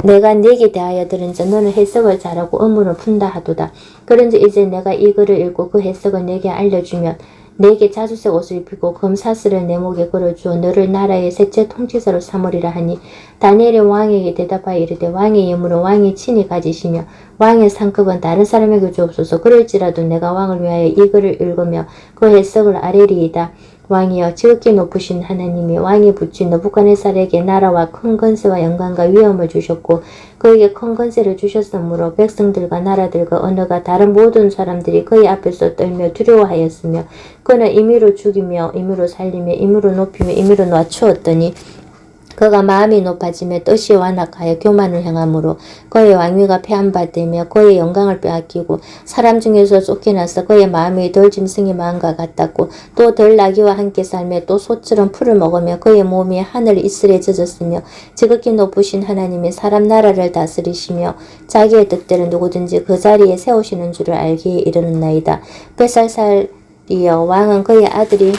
내가 네게 대하여 들은즉 너는 해석을 잘하고 의문을 푼다 하도다. 그런즉 이제 내가 이 글을 읽고 그 해석을 내게 알려주면 내게 자주색 옷을 입히고 금사슬을 내 목에 걸어주어 너를 나라의 셋째 통치자로 삼으리라 하니 다니엘이 왕에게 대답하여 이르되 왕의 예물은 왕이 친히 가지시며 왕의 상급은 다른 사람에게 주옵소서. 그럴지라도 내가 왕을 위하여 이 글을 읽으며 그 해석을 아뢰리이다. 왕이여 지극히 높으신 하나님이 왕이 부친 느부갓네살에게 나라와 큰 권세와 영광과 위엄을 주셨고 그에게 큰 권세를 주셨으므로 백성들과 나라들과 언어가 다른 모든 사람들이 그의 앞에서 떨며 두려워하였으며 그는 임의로 죽이며 임의로 살리며 임의로 높이며 임의로 낮추었더니 그가 마음이 높아지며 뜻이 완악하여 교만을 행함으로 그의 왕위가 폐함받으며 그의 영광을 빼앗기고 사람 중에서 쫓겨나서 그의 마음이 덜 짐승의 마음과 같았고 또 덜 나귀와 함께 살며 또 소처럼 풀을 먹으며 그의 몸이 하늘 이슬에 젖었으며 지극히 높으신 하나님이 사람 나라를 다스리시며 자기의 뜻대로 누구든지 그 자리에 세우시는 줄을 알기에 이르는나이다. 벳살살이여 왕은 그의 아들이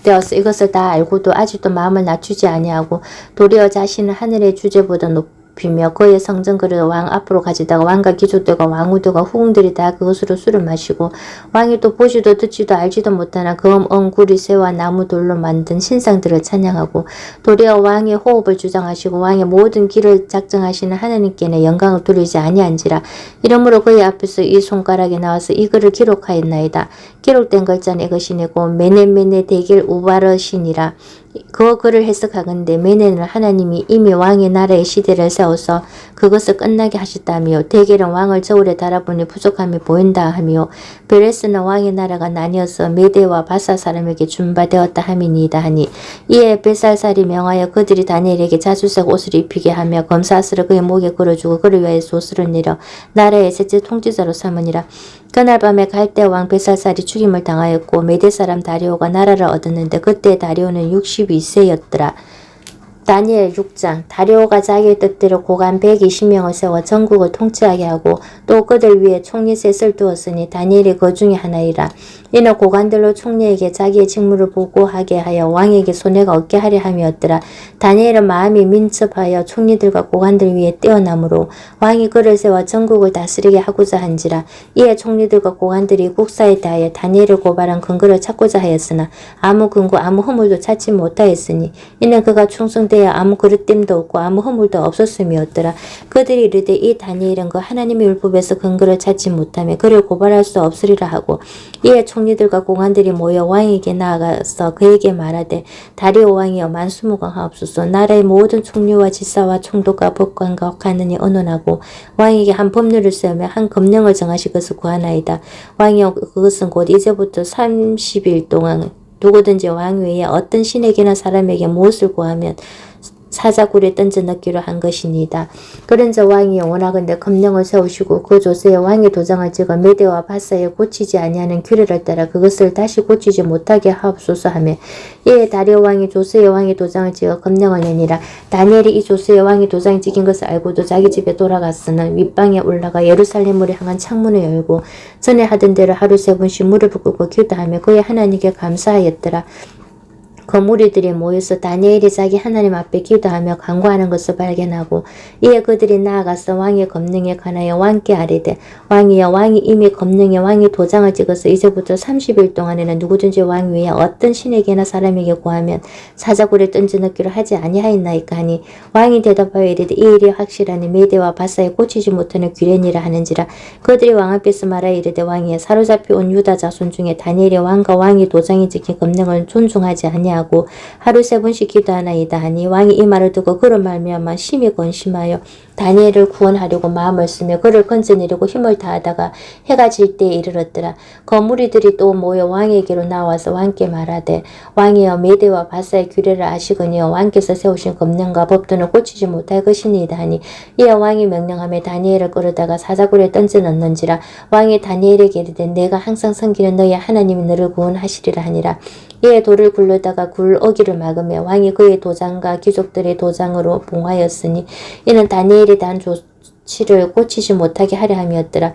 되어서 이것을 다 알고도 아직도 마음을 낮추지 아니하고 도리어 자신을 하늘의 주제보다 높이며 그의 성전그릇을 왕 앞으로 가지다가 왕과 귀족들과 왕후들과 후궁들이 다 그것으로 술을 마시고 왕이 또 보지도 듣지도 알지도 못하나 검, 엉구리, 새와 나무 돌로 만든 신상들을 찬양하고 도리어 왕의 호흡을 주장하시고 왕의 모든 길을 작정하시는 하나님께는 영광을 돌리지 아니한지라. 이러므로 그의 앞에서 이 손가락에 나와서 이 글을 기록하였나이다. 기록된 글자는 이것이니고 메네메네 대길 우바르시니라. 그 글을 해석하건대 메네는 하나님이 이미 왕의 나라의 시대를 세워서 그것을 끝나게 하셨다며 대길은 왕을 저울에 달아보니 부족함이 보인다 하며 베레스는 왕의 나라가 나뉘어서 메대와 바사 사람에게 준바되었다 함이니이다 하니 이에 벳살살이 명하여 그들이 다니엘에게 자주색 옷을 입히게 하며 검사스를 그의 목에 걸어주고 그를 위하여 소수를 내려 나라의 셋째 통치자로 삼으니라. 그날 밤에 갈대 왕 벳살살이 죽임을 당하였고 메대 사람 다리오가 나라를 얻었는데 그때 다리오는 62세였더라. 다니엘 6장. 다리오가 자기의 뜻대로 고관 120명을 세워 전국을 통치하게 하고 또 그들 위에 총리 셋을 두었으니 다니엘이 그 중에 하나이라. 이는 고관들로 총리에게 자기의 직무를 보고하게 하여 왕에게 손해가 없게 하려 함이었더라. 다니엘은 마음이 민첩하여 총리들과 고관들 위에 뛰어나므로 왕이 그를 세워 전국을 다스리게 하고자 한지라. 이에 총리들과 고관들이 국사에 대하여 다니엘을 고발한 근거를 찾고자 하였으나 아무 근거 아무 허물도 찾지 못하였으니 이는 그가 충성되어 아무 그릇됨도 없고 아무 허물도 없었음이었더라. 그들이 이르되 이 다니엘은 그 하나님의 율법에서 근거를 찾지 못하며 그를 고발할 수 없으리라 하고 이에 총리들과 공관들이 모여 왕에게 나아가서 그에게 말하되 다리오 왕이여 만수무강하옵소서. 나라의 모든 총리와 지사와 총독과 법관과 관원이 언론하고 왕에게 한 법률을 세우며 한 검령을 정하실 것을 구하나이다. 왕이여 그것은 곧 이제부터 30일 동안 누구든지 왕 외에 어떤 신에게나 사람에게 무엇을 구하면 사자굴에 던져 넣기로 한 것이니이다. 그런저 왕이 원하건대 검령을 세우시고 그 조서에 왕의 도장을 찍어 메대와 바사에 고치지 아니하는 규례를 따라 그것을 다시 고치지 못하게 하옵소서 하며 이에 다리오 왕이 조서에 왕의 도장을 찍어 검령을 내니라. 다니엘이 이 조서에 왕의 도장이 찍힌 것을 알고도 자기 집에 돌아갔으나 윗방에 올라가 예루살렘으로 향한 창문을 열고 전에 하던 대로 하루 3번씩 무릎을 꿇고 기도하며 그의 하나님께 감사하였더라. 그 무리들이 모여서 다니엘이 자기 하나님 앞에 기도하며 간구하는 것을 발견하고 이에 그들이 나아가서 왕의 검령에 관하여 왕께 아뢰되 왕이여 왕이 이미 검령에 왕의 도장을 찍어서 이제부터 30일 동안에는 누구든지 왕 외에 어떤 신에게나 사람에게 구하면 사자굴에 던져 넣기로 하지 아니하였나이까 하니 왕이 대답하여 이르되 이 일이 확실하니 메대와 바사에 고치지 못하는 규례니라 하는지라. 그들이 왕 앞에서 말하여 이르되 왕이여 사로잡혀 온 유다 자손 중에 다니엘이 왕과 왕의 도장이 찍힌 검령을 존중하지 아니하고 하루 3번씩 기도하나이다 하니 왕이 이 말을 듣고 그로 말미암아 심히 권심하여 다니엘을 구원하려고 마음을 쓰며 그를 건져내려고 힘을 다하다가 해가 질 때에 이르렀더라. 그 무리들이 또 모여 왕에게로 나와서 왕께 말하되 왕이여 메대와 바사의 규례를 아시거니와 왕께서 세우신 검령과 법도는 고치지 못할 것이니이다 하니 이에 왕이 명령하며 다니엘을 끌어다가 사자굴에 던져 넣는지라. 왕이 다니엘에게 이르되 내가 항상 섬기는 너희 하나님이 너를 구원하시리라 하니라. 이에 돌을 굴러다가 굴 어기를 막으며 왕이 그의 도장과 귀족들의 도장으로 봉하였으니 이는 다니엘이 단 조치를 고치지 못하게 하려 함이었더라.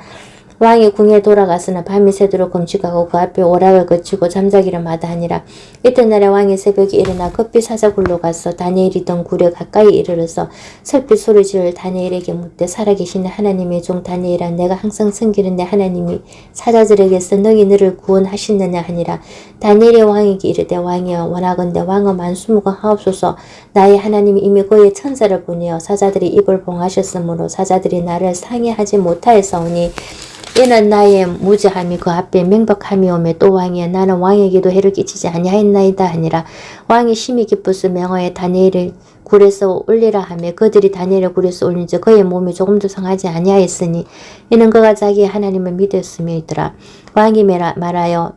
왕이 궁에 돌아가서는 밤이 새도록 금식하고 그 앞에 오락을 거치고 잠자기를 마다하니라. 이튿날에 왕이 새벽에 일어나 급히 사자굴로 가서 다니엘이 있던 굴에 가까이 이르러서 설빛 소리지를 다니엘에게 묻되 살아계신 하나님의 종 다니엘아 내가 항상 섬기는 내 하나님이 사자들에게서 너희 너를 구원하시느냐 하니라. 다니엘이 왕에게 이르되 왕이여 원하건대 왕은 만수무강하옵소서. 나의 하나님이 이미 그의 천사를 보내어 사자들이 입을 봉하셨으므로 사자들이 나를 상해하지 못하였사오니 이는 나의 무죄함이 그 앞에 명백함이오매 또 왕이여 나는 왕에게도 해를 끼치지 아니하였나이다 하니라. 왕이 심히 기쁘서 명하여 다니엘을 굴에서 올리라 하며 그들이 다니엘을 굴에서 올린즉 그의 몸이 조금도 상하지 아니하였으니 이는 그가 자기의 하나님을 믿었음이더라. 왕이 말하여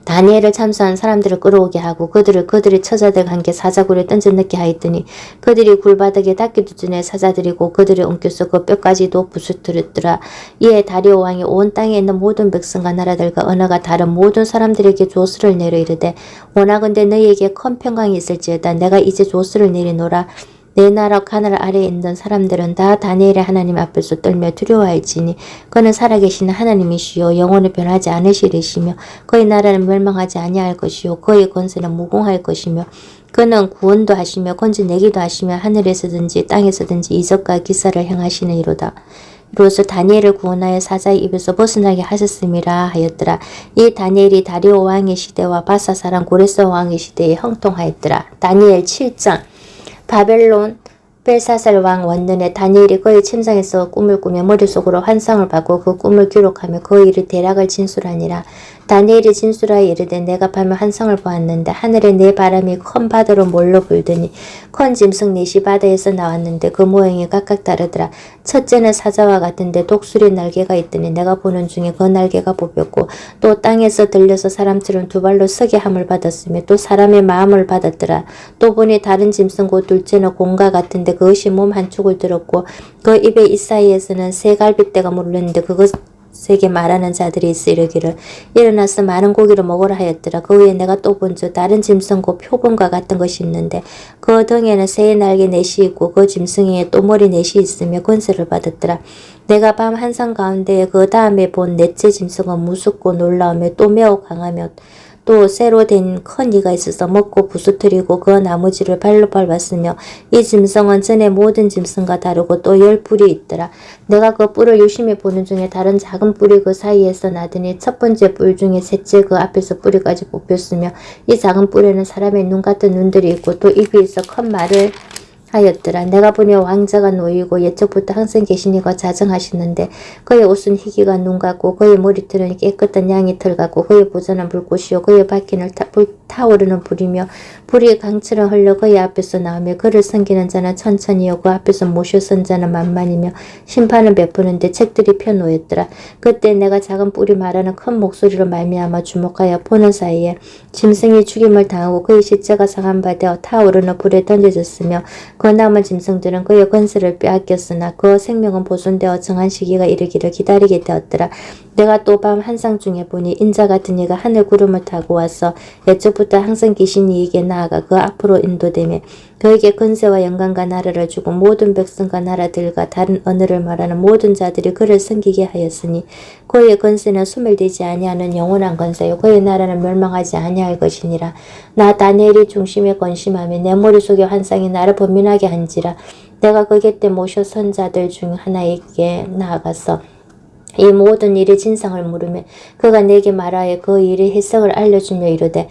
다니엘을 참수한 사람들을 끌어오게 하고 그들의 처자들 관계 사자굴에 던져넣게 하였더니 그들이 굴바닥에 닿기도 전에 사자들이고 그들의 엉켜서 그 뼈까지도 부수뜨렸더라. 이에 다리오 왕이 온 땅에 있는 모든 백성과 나라들과 언어가 다른 모든 사람들에게 조수를 내려 이르되 원하건대 너희에게 큰 평강이 있을지어다. 내가 이제 조수를 내리노라. 내 나라 가나라 아래에 있는 사람들은 다 다니엘의 하나님 앞에서 떨며 두려워할지니 그는 살아계신 하나님이시요 영원히 변하지 않으시리시며 그의 나라는 멸망하지 아니할 것이요 그의 권세는 무궁할 것이며 그는 구원도 하시며 건져내기도 하시며 하늘에서든지 땅에서든지 이적과 기사를 행하시는 이로다. 이로써 다니엘을 구원하여 사자의 입에서 벗어나게 하셨음이라 하였더라. 이 다니엘이 다리오 왕의 시대와 바사사랑 고레스 왕의 시대에 형통하였더라. 다니엘 7장. 바벨론 벨사살 왕 원년에 다니엘이 그의 침상에서 꿈을 꾸며 머릿속으로 환상을 받고 그 꿈을 기록하며 그 일의 대략을 진술하니라. 다니엘이 진술하여 이르되 내가 밤에 환상을 보았는데 하늘에 네 바람이 큰 바다로 몰려 불더니 큰 짐승 넷이 바다에서 나왔는데 그 모양이 각각 다르더라. 첫째는 사자와 같은데 독수리 날개가 있더니 내가 보는 중에 그 날개가 뽑혔고 또 땅에서 들려서 사람처럼 두 발로 서게 함을 받았으며 또 사람의 마음을 받았더라. 또 보니 다른 짐승 곧 둘째는 공과 같은데 그것이 몸 한쪽을 들었고 그 입의 이 사이에서는 새 갈빗대가 물렀는데 그것에게 말하는 자들이 있어 이르기를 일어나서 많은 고기를 먹으라 하였더라. 그 후에 내가 또 본즉 다른 짐승 곧 표범과 같은 것이 있는데 그 등에는 새의 날개 넷이 있고 그 짐승에 또 머리 넷이 있으며 권세를 받았더라. 내가 밤 한상 가운데 그 다음에 본 넷째 짐승은 무섭고 놀라우며 또 매우 강하며 또 새로 된 큰 이가 있어서 먹고 부수뜨리고 그 나무지를 발로 밟았으며 이 짐승은 전에 모든 짐승과 다르고 또 10뿔이 있더라. 내가 그 뿔을 유심히 보는 중에 다른 작은 뿔이 그 사이에서 나더니 첫 번째 뿔 중에 셋째 그 앞에서 뿌리까지 뽑혔으며 이 작은 뿔에는 사람의 눈 같은 눈들이 있고 또 입이 있어 큰 말을 하였더라. 내가 보니 왕자가 놓이고 옛적부터 항상 계신 이가 자정하시는데 그의 옷은 희기가 눈 같고 그의 머리털은 깨끗한 양의 털 같고 그의 보좌는 불꽃이요 그의 바퀴는 타오르는 불이며 불이 강처럼 흘러 그의 앞에서 나오며 그를 섬기는 자는 천천히요 그 앞에서 모셔 선 자는 만만이며 심판을 베푸는데 책들이 펴놓였더라. 그때 내가 작은 뿔이 말하는 큰 목소리로 말미암아 주목하여 보는 사이에 짐승이 죽임을 당하고 그의 시체가 상한 바 되어 타오르는 불에 던져졌으며 그 남은 짐승들은 그의 권세를 빼앗겼으나 그 생명은 보존되어 정한 시기가 이르기를 기다리게 되었더라. 내가 또 밤 한상 중에 보니 인자 같은 이가 하늘 구름을 타고 와서 옛적부터 항상 계신 이에게 나아가 그 앞으로 인도되며 그에게 권세와 영광과 나라를 주고 모든 백성과 나라들과 다른 언어를 말하는 모든 자들이 그를 섬기게 하였으니 그의 권세는 소멸되지 아니하는 영원한 권세요 그의 나라는 멸망하지 아니할 것이니라. 나 다니엘이 중심에 건심하며 내 머릿속의 환상이 나를 범민하게 한지라. 내가 그 곁에 모셔 선 자들 중 하나에게 나아가서 이 모든 일의 진상을 물으며 그가 내게 말하여 그 일의 해석을 알려주며 이르되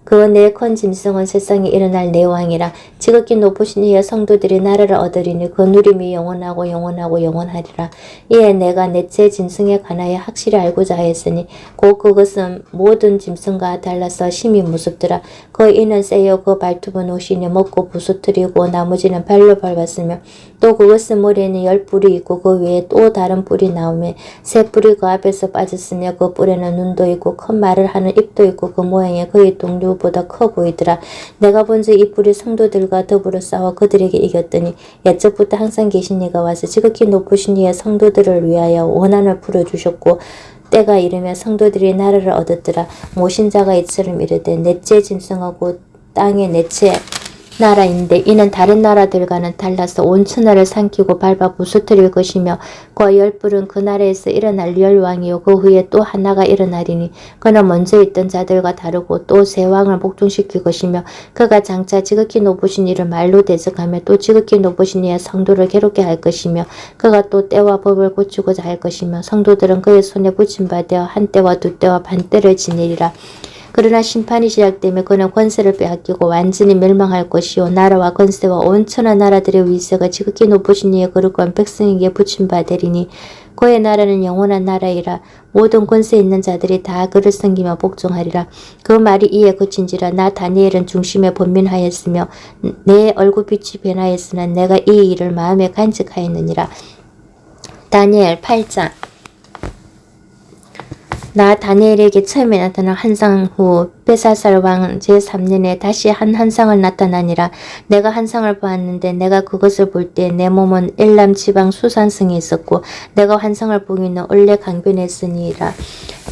그 내 큰 짐승은 세상에 일어날 내 왕이라. 지극히 높으신 이의 성도들이 나라를 얻으리니 그 누림이 영원하고 영원하고 영원하리라. 이에 내가 넷째 짐승에 관하여 확실히 알고자 하였으니 곧 그것은 모든 짐승과 달라서 심히 무섭더라. 그 이는 세요 그 발톱은 옷이니 먹고 부수뜨리고 나머지는 발로 밟았으며 또 그것은 머리에는 10뿔이 있고 그 위에 또 다른 뿔이 나오며 새 뿔이 그 앞에서 빠졌으며 그 뿔에는 눈도 있고 큰 말을 하는 입도 있고 그 모양이 그의 동료보다 커 보이더라. 내가 본즉 이 뿔이 성도들과 더불어 싸워 그들에게 이겼더니 옛적부터 항상 계신 이가 와서 지극히 높으신 이의 성도들을 위하여 원한을 풀어주셨고 때가 이르며 성도들이 나라를 얻었더라. 모신 자가 이처럼 이르되 넷째 짐승은 곧 땅의 넷째 나라인데 이는 다른 나라들과는 달라서 온 천하를 삼키고 밟아 부수뜨릴 것이며 그 10뿔은 그 나라에서 일어날 열왕이요 그 후에 또 하나가 일어나리니 그는 먼저 있던 자들과 다르고 또 새 왕을 복종시킬 것이며 그가 장차 지극히 높으신 이를 말로 대적하며 또 지극히 높으신 이의 성도를 괴롭게 할 것이며 그가 또 때와 법을 고치고자 할 것이며 성도들은 그의 손에 붙임받아 한 때와 두 때와 반 때를 지내리라. 그러나 심판이 시작되며 그는 권세를 빼앗기고 완전히 멸망할 것이요 나라와 권세와 온 천하 나라들의 위세가 지극히 높으신 이의 거룩한 백성에게 붙임받으리니 그의 나라는 영원한 나라이라. 모든 권세 있는 자들이 다 그를 섬기며 복종하리라. 그 말이 이에 그친지라. 나 다니엘은 중심에 번민하였으며 내 얼굴빛이 변하였으나 내가 이 일을 마음에 간직하였느니라. 다니엘 8장. 나 다니엘에게 처음에 나타난 환상 후 벨사살 왕 제3년에 다시 한 환상을 나타나니라. 내가 환상을 보았는데 내가 그것을 볼 때 내 몸은 엘람 지방 수산성에 있었고 내가 환상을 보기는 원래 강변했으니라.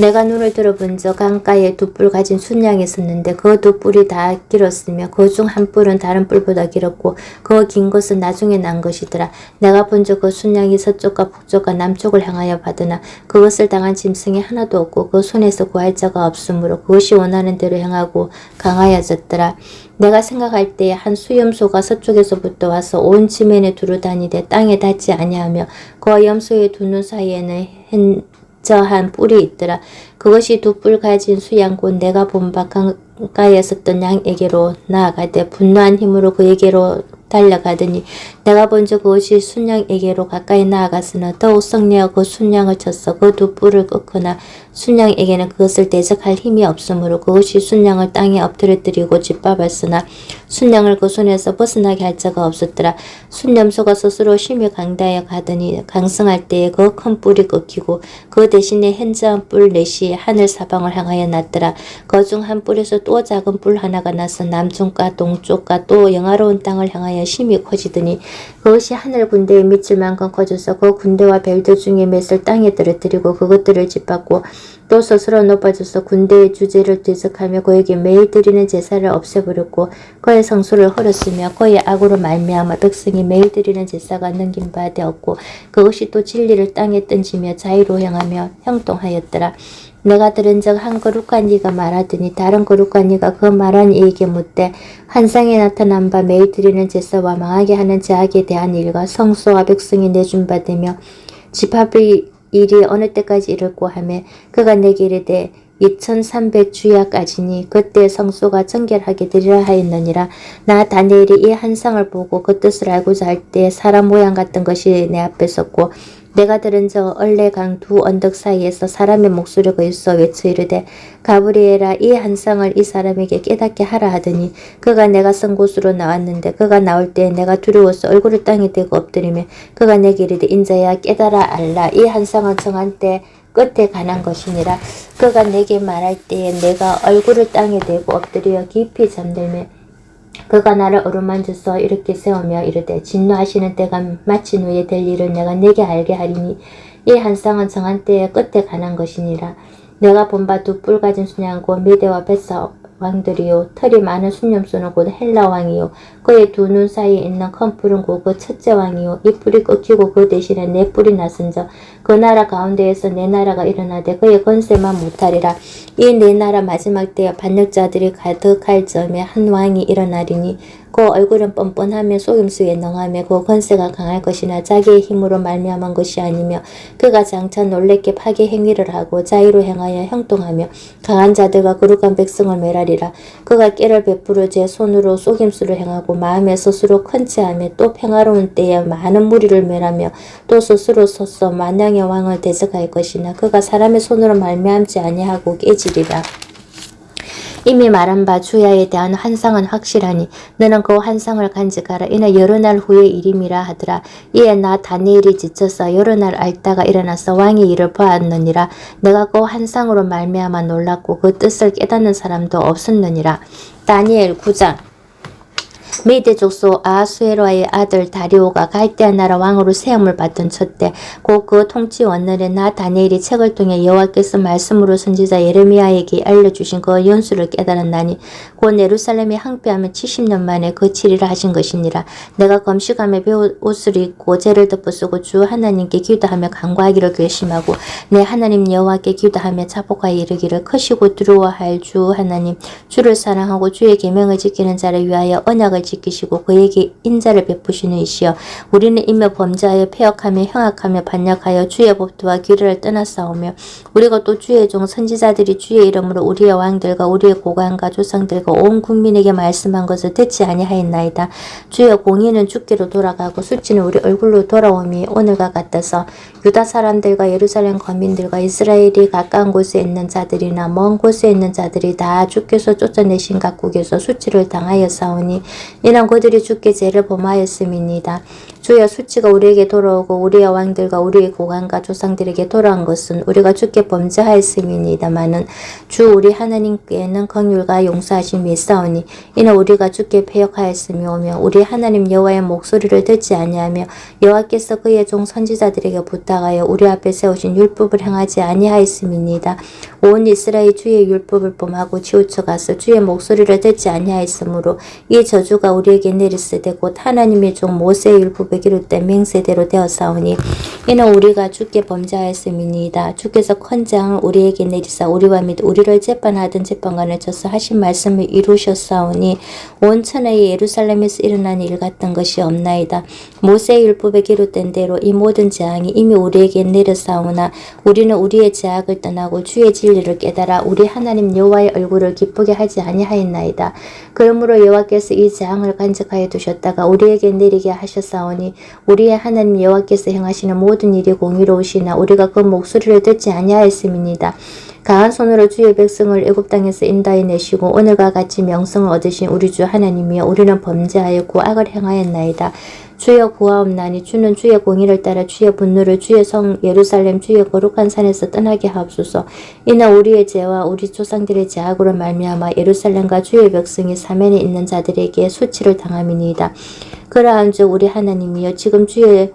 내가 눈을 들어본 저 강가에 두 뿔 가진 순양이 있었는데 그 두 뿔이 다 길었으며 그 중 한 뿔은 다른 뿔보다 길었고 그 긴 것은 나중에 난 것이더라. 내가 본 저 그 순양이 서쪽과 북쪽과 남쪽을 향하여 받으나 그것을 당한 짐승이 하나도 없고 그 손에서 구할 자가 없으므로 그것이 원하는 대로 행하고 강하여졌더라. 내가 생각할 때에 한 수염소가 서쪽에서부터 와서 온 지면에 두루 다니되 땅에 닿지 아니하며 그 염소의 두 눈 사이에는 저한 뿔이 있더라. 그것이 두 뿔 가진 수양 곧 내가 본 바 강가에 섰던 양에게로 나아가되 분노한 힘으로 그에게로 달려가더니 내가 본 저 그것이 순양에게로 가까이 나아갔으나 더욱 성내어 그 순양을 쳤어 그 두 뿔을 꺾으나 순양에게는 그것을 대적할 힘이 없으므로 그것이 순양을 땅에 엎드려뜨리고 짓밟았으나 순양을 그 손에서 벗어나게 할 자가 없었더라. 순염소가 스스로 심히 강다하여 가더니 강성할 때에 그 큰 뿔이 꺾이고 그 대신에 현저한 뿔 넷이 하늘 사방을 향하여 났더라. 그 중 한 뿔에서 또 작은 뿔 하나가 나서 남쪽과 동쪽과 또 영화로운 땅을 향하여 심히 커지더니 그것이 하늘 군대에 미칠 만큼 커져서 그 군대와 벨들 중에 맷을 땅에 떨어뜨리고 그것들을 짓밟고 또 스스로 높아져서 군대의 주제를 대적하며 그에게 매일 드리는 제사를 없애버렸고 그의 성소를 헐었으며 그의 악으로 말미암아 백성이 매일 드리는 제사가 넘긴 바 되었고 그것이 또 진리를 땅에 던지며 자유로 향하며 형통하였더라. 내가 들은 적 한 거룩한 이가 말하더니 다른 거룩한 이가 그 말한 이에게 묻되 환상에 나타난 바 매일 드리는 제사와 망하게 하는 제약에 대한 일과 성소와 백성이 내준 바 되며 집합의 일이 어느 때까지 이를고 하매 그가 내게 이르되 2300주야까지니 그때 성소가 정결하게 되리라 하였느니라. 나 다니엘이 이 환상을 보고 그 뜻을 알고자 할 때 사람 모양 같은 것이 내 앞에 섰고 내가 들은 저 얼레강 두 언덕 사이에서 사람의 목소리가 있어 외쳐 이르되 가브리엘아 이 환상을 이 사람에게 깨닫게 하라 하더니 그가 내가 선 곳으로 나왔는데 그가 나올 때 내가 두려워서 얼굴을 땅에 대고 엎드리며 그가 내게 이르되 인자야 깨달아 알라 이 환상은 정한 때 끝에 관한 것이니라. 그가 내게 말할 때에 내가 얼굴을 땅에 대고 엎드려 깊이 잠들며 그가 나를 어루만져서 이렇게 세우며 이르되 진노하시는 때가 마친 후에 될 일을 내가 내게 알게 하리니 이 환상은 정한 때의 끝에 관한 것이니라. 내가 본 바 두 뿔 가진 순양 곧 메대와 벳사 왕들이요 털이 많은 순념소는 곧 헬라 왕이요 그의 두 눈 사이에 있는 큰 뿔은 곧 그 첫째 왕이요 이 뿔이 꺾이고 그 대신에 네 뿔이 나선저 그 나라 가운데에서 네 나라가 일어나되 그의 권세만 못하리라. 이 네 나라 마지막 때에 반역자들이 가득할 점에 한 왕이 일어나리니 그 얼굴은 뻔뻔하며 속임수에 능하며 그 권세가 강할 것이나 자기의 힘으로 말미암은 것이 아니며 그가 장차 놀랍게 파괴 행위를 하고 자유로 행하여 형통하며 강한 자들과 거룩한 백성을 멸하리라. 그가 깨를 베풀어 제 손으로 속임수를 행하고 마음에 스스로 컨체하며 또 평화로운 때에 많은 무리를 멸하며 또 스스로 서서 만왕의 왕을 대적할 것이나 그가 사람의 손으로 말미암지 아니하고 깨지리라. 이미 말한 바 주야에 대한 환상은 확실하니 너는 그 환상을 간직하라. 이는 여러 날 후의 일임이라 하더라. 이에 나 다니엘이 지쳐서 여러 날 앓다가 일어나서 왕의 일을 보았느니라. 내가 그 환상으로 말미암아 놀랐고 그 뜻을 깨닫는 사람도 없었느니라. 다니엘 9장. 메대 족속 아하수에로의 아들 다리오가 갈대아 나라 왕으로 세움을 받던 첫때 곧 그 통치 원년에 나 다니엘이 책을 통해 여호와께서 말씀으로 선지자 예레미야에게 알려주신 그 연수를 깨달았나니 곧 예루살렘이 항폐하면 70년 만에 그 7일을 하신 것이니라. 내가 금식하며 베옷을 입고 죄를 덮어쓰고 주 하나님께 기도하며 간구하기를 결심하고 내 하나님 여호와께 기도하며 자복하여 이르기를 크시고 두려워할 주 하나님 주를 사랑하고 주의 계명을 지키는 자를 위하여 언약을 지키시고 그에게 인자를 베푸시는 이시여 우리는 이며 범죄하여 패역하며 형악하며 반역하여 주의 법도와 규례를 떠나싸우며 우리가 또 주의 종 선지자들이 주의 이름으로 우리의 왕들과 우리의 고관과 조상들과 온 국민에게 말씀한 것을 듣지 아니하였나이다. 주의 공의는 주께로 돌아가고 수치는 우리 얼굴로 돌아옴이 오늘과 같아서 유다 사람들과 예루살렘 거민들과 이스라엘이 가까운 곳에 있는 자들이나 먼 곳에 있는 자들이 다 주께서 쫓아내신 각국에서 수치를 당하여 싸우니 이는 그들이 주께 죄를 범하였음이니이다. 주여 수치가 우리에게 돌아오고 우리의 왕들과 우리의 고관과 조상들에게 돌아온 것은 우리가 주께 범죄하였음이니이다마는 주 우리 하나님께는 긍휼과 용서하심이 있사오니 이는 우리가 주께 패역하였음이오며 우리 하나님 여호와의 목소리를 듣지 아니하며 여호와께서 그의 종 선지자들에게 부탁하여 우리 앞에 세우신 율법을 행하지 아니하였음이니이다. 온 이스라엘 주의 율법을 범하고 치우쳐가서 주의 목소리를 듣지 아니하였으므로 이 저주가 우리에게 내렸으되 곧 하나님의 종 모세의 율법에 기록된 맹세대로 되었사오니 이는 우리가 주께 범죄하였음이니이다. 주께서 큰 재앙을 우리에게 내리사 우리와 및 우리를 재판하던 재판관을 쳐서 하신 말씀을 이루셨사오니 온 천하의 예루살렘에서 일어난 일 같은 것이 없나이다. 모세의 율법에 기록된 대로 이 모든 재앙이 이미 우리에게 내렸사오나 우리는 우리의 죄악을 떠나고 주의 진리를 깨달아 우리 하나님 여호와의 얼굴을 기쁘게 하지 아니하였나이다. 그러므로 여호와께서 이 재앙을 간직하여 두셨다가 우리에게 내리게 하셨사오니 우리의 하나님 여호와께서 행하시는 모든 일이 공의로우시나 우리가 그 목소리를 듣지 아니하였음이니이다. 강한 손으로 주의 백성을 애굽 땅에서 인도해 내시고 오늘과 같이 명성을 얻으신 우리 주 하나님이여 우리는 범죄하였고 악을 행하였나이다. 주여 구하옵나니 주는 주의 공의를 따라 주의 분노를 주의 성 예루살렘 주의 거룩한 산에서 떠나게 하옵소서. 이는 우리의 죄와 우리 조상들의 죄악으로 말미암아 예루살렘과 주의 백성이 사면에 있는 자들에게 수치를 당함이니이다. 그러한즉 우리 하나님이여 지금 주의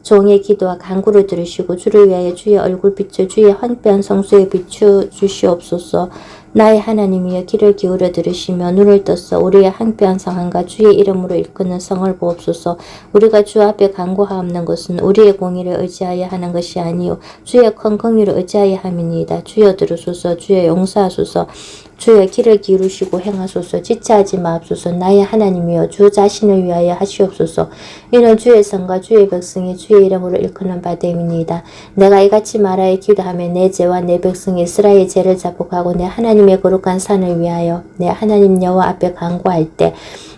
종의 기도와 간구를 들으시고 주를 위하여 주의 얼굴빛을 주의 황폐한 성소에 비추 주시옵소서. 나의 하나님이여 귀를 기울여 들으시며 눈을 떠서 우리의 황폐한 상황과 주의 이름으로 일컫는 성을 보옵소서. 우리가 주 앞에 간구하옵는 것은 우리의 공의를 의지하여 하는 것이 아니요 주의 큰 긍휼을 의지하여 함이니이다. 주여 들으소서. 주여 용서하소서. 주여 귀를 기울이시고 행하소서. 지체하지 마옵소서. 나의 하나님이여 주 자신을 위하여 하시옵소서. 이는 주의 성과 주의 백성이 주의 이름으로 일컫는 바됨이니이다. 내가 이같이 말하여 기도하며 내 죄와 내 백성 이스라엘의 죄를 자복하고 내 하나님의 거룩한 산을 위하여 내 하나님 여호와 앞에 간구할 때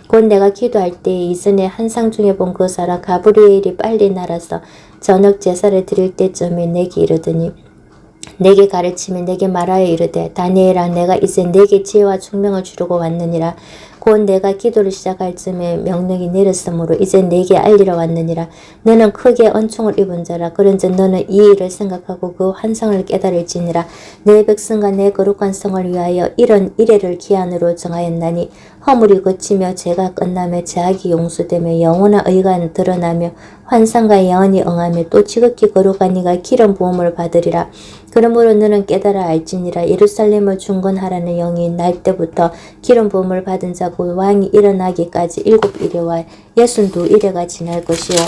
곧 내가 기도할 때에 이전에 한상 중에 본 그 사람 가브리엘이 빨리 날아서 저녁 제사를 드릴 때쯤에 내게 이르더니 내게 가르치며 내게 말하여 이르되 다니엘아 내가 이제 내게 지혜와 총명을 주려고 왔느니라. 곧 내가 기도를 시작할 즈음에 명령이 내렸으므로 이제 내게 알리러 왔느니라. 너는 크게恩총을 입은 자라. 그런즉 너는 이 일을 생각하고 그 환상을 깨달을지니라. 내 백성과 내 거룩한 성을 위하여 이런 이래를 기한으로 정하였나니 허물이 그치며 죄가 끝나며 죄악이 용서되며 영원한 의가 드러나며 환상과 예언이 응하며 또 지극히 거룩한 이가 기름 부음을 받으리라. 그러므로 너는 깨달아 알지니라. 예루살렘을 중건하라는 영이 날 때부터 기름 부음을 받은 자 곧 왕이 일어나기까지 7일에와 62일에가 지날 것이요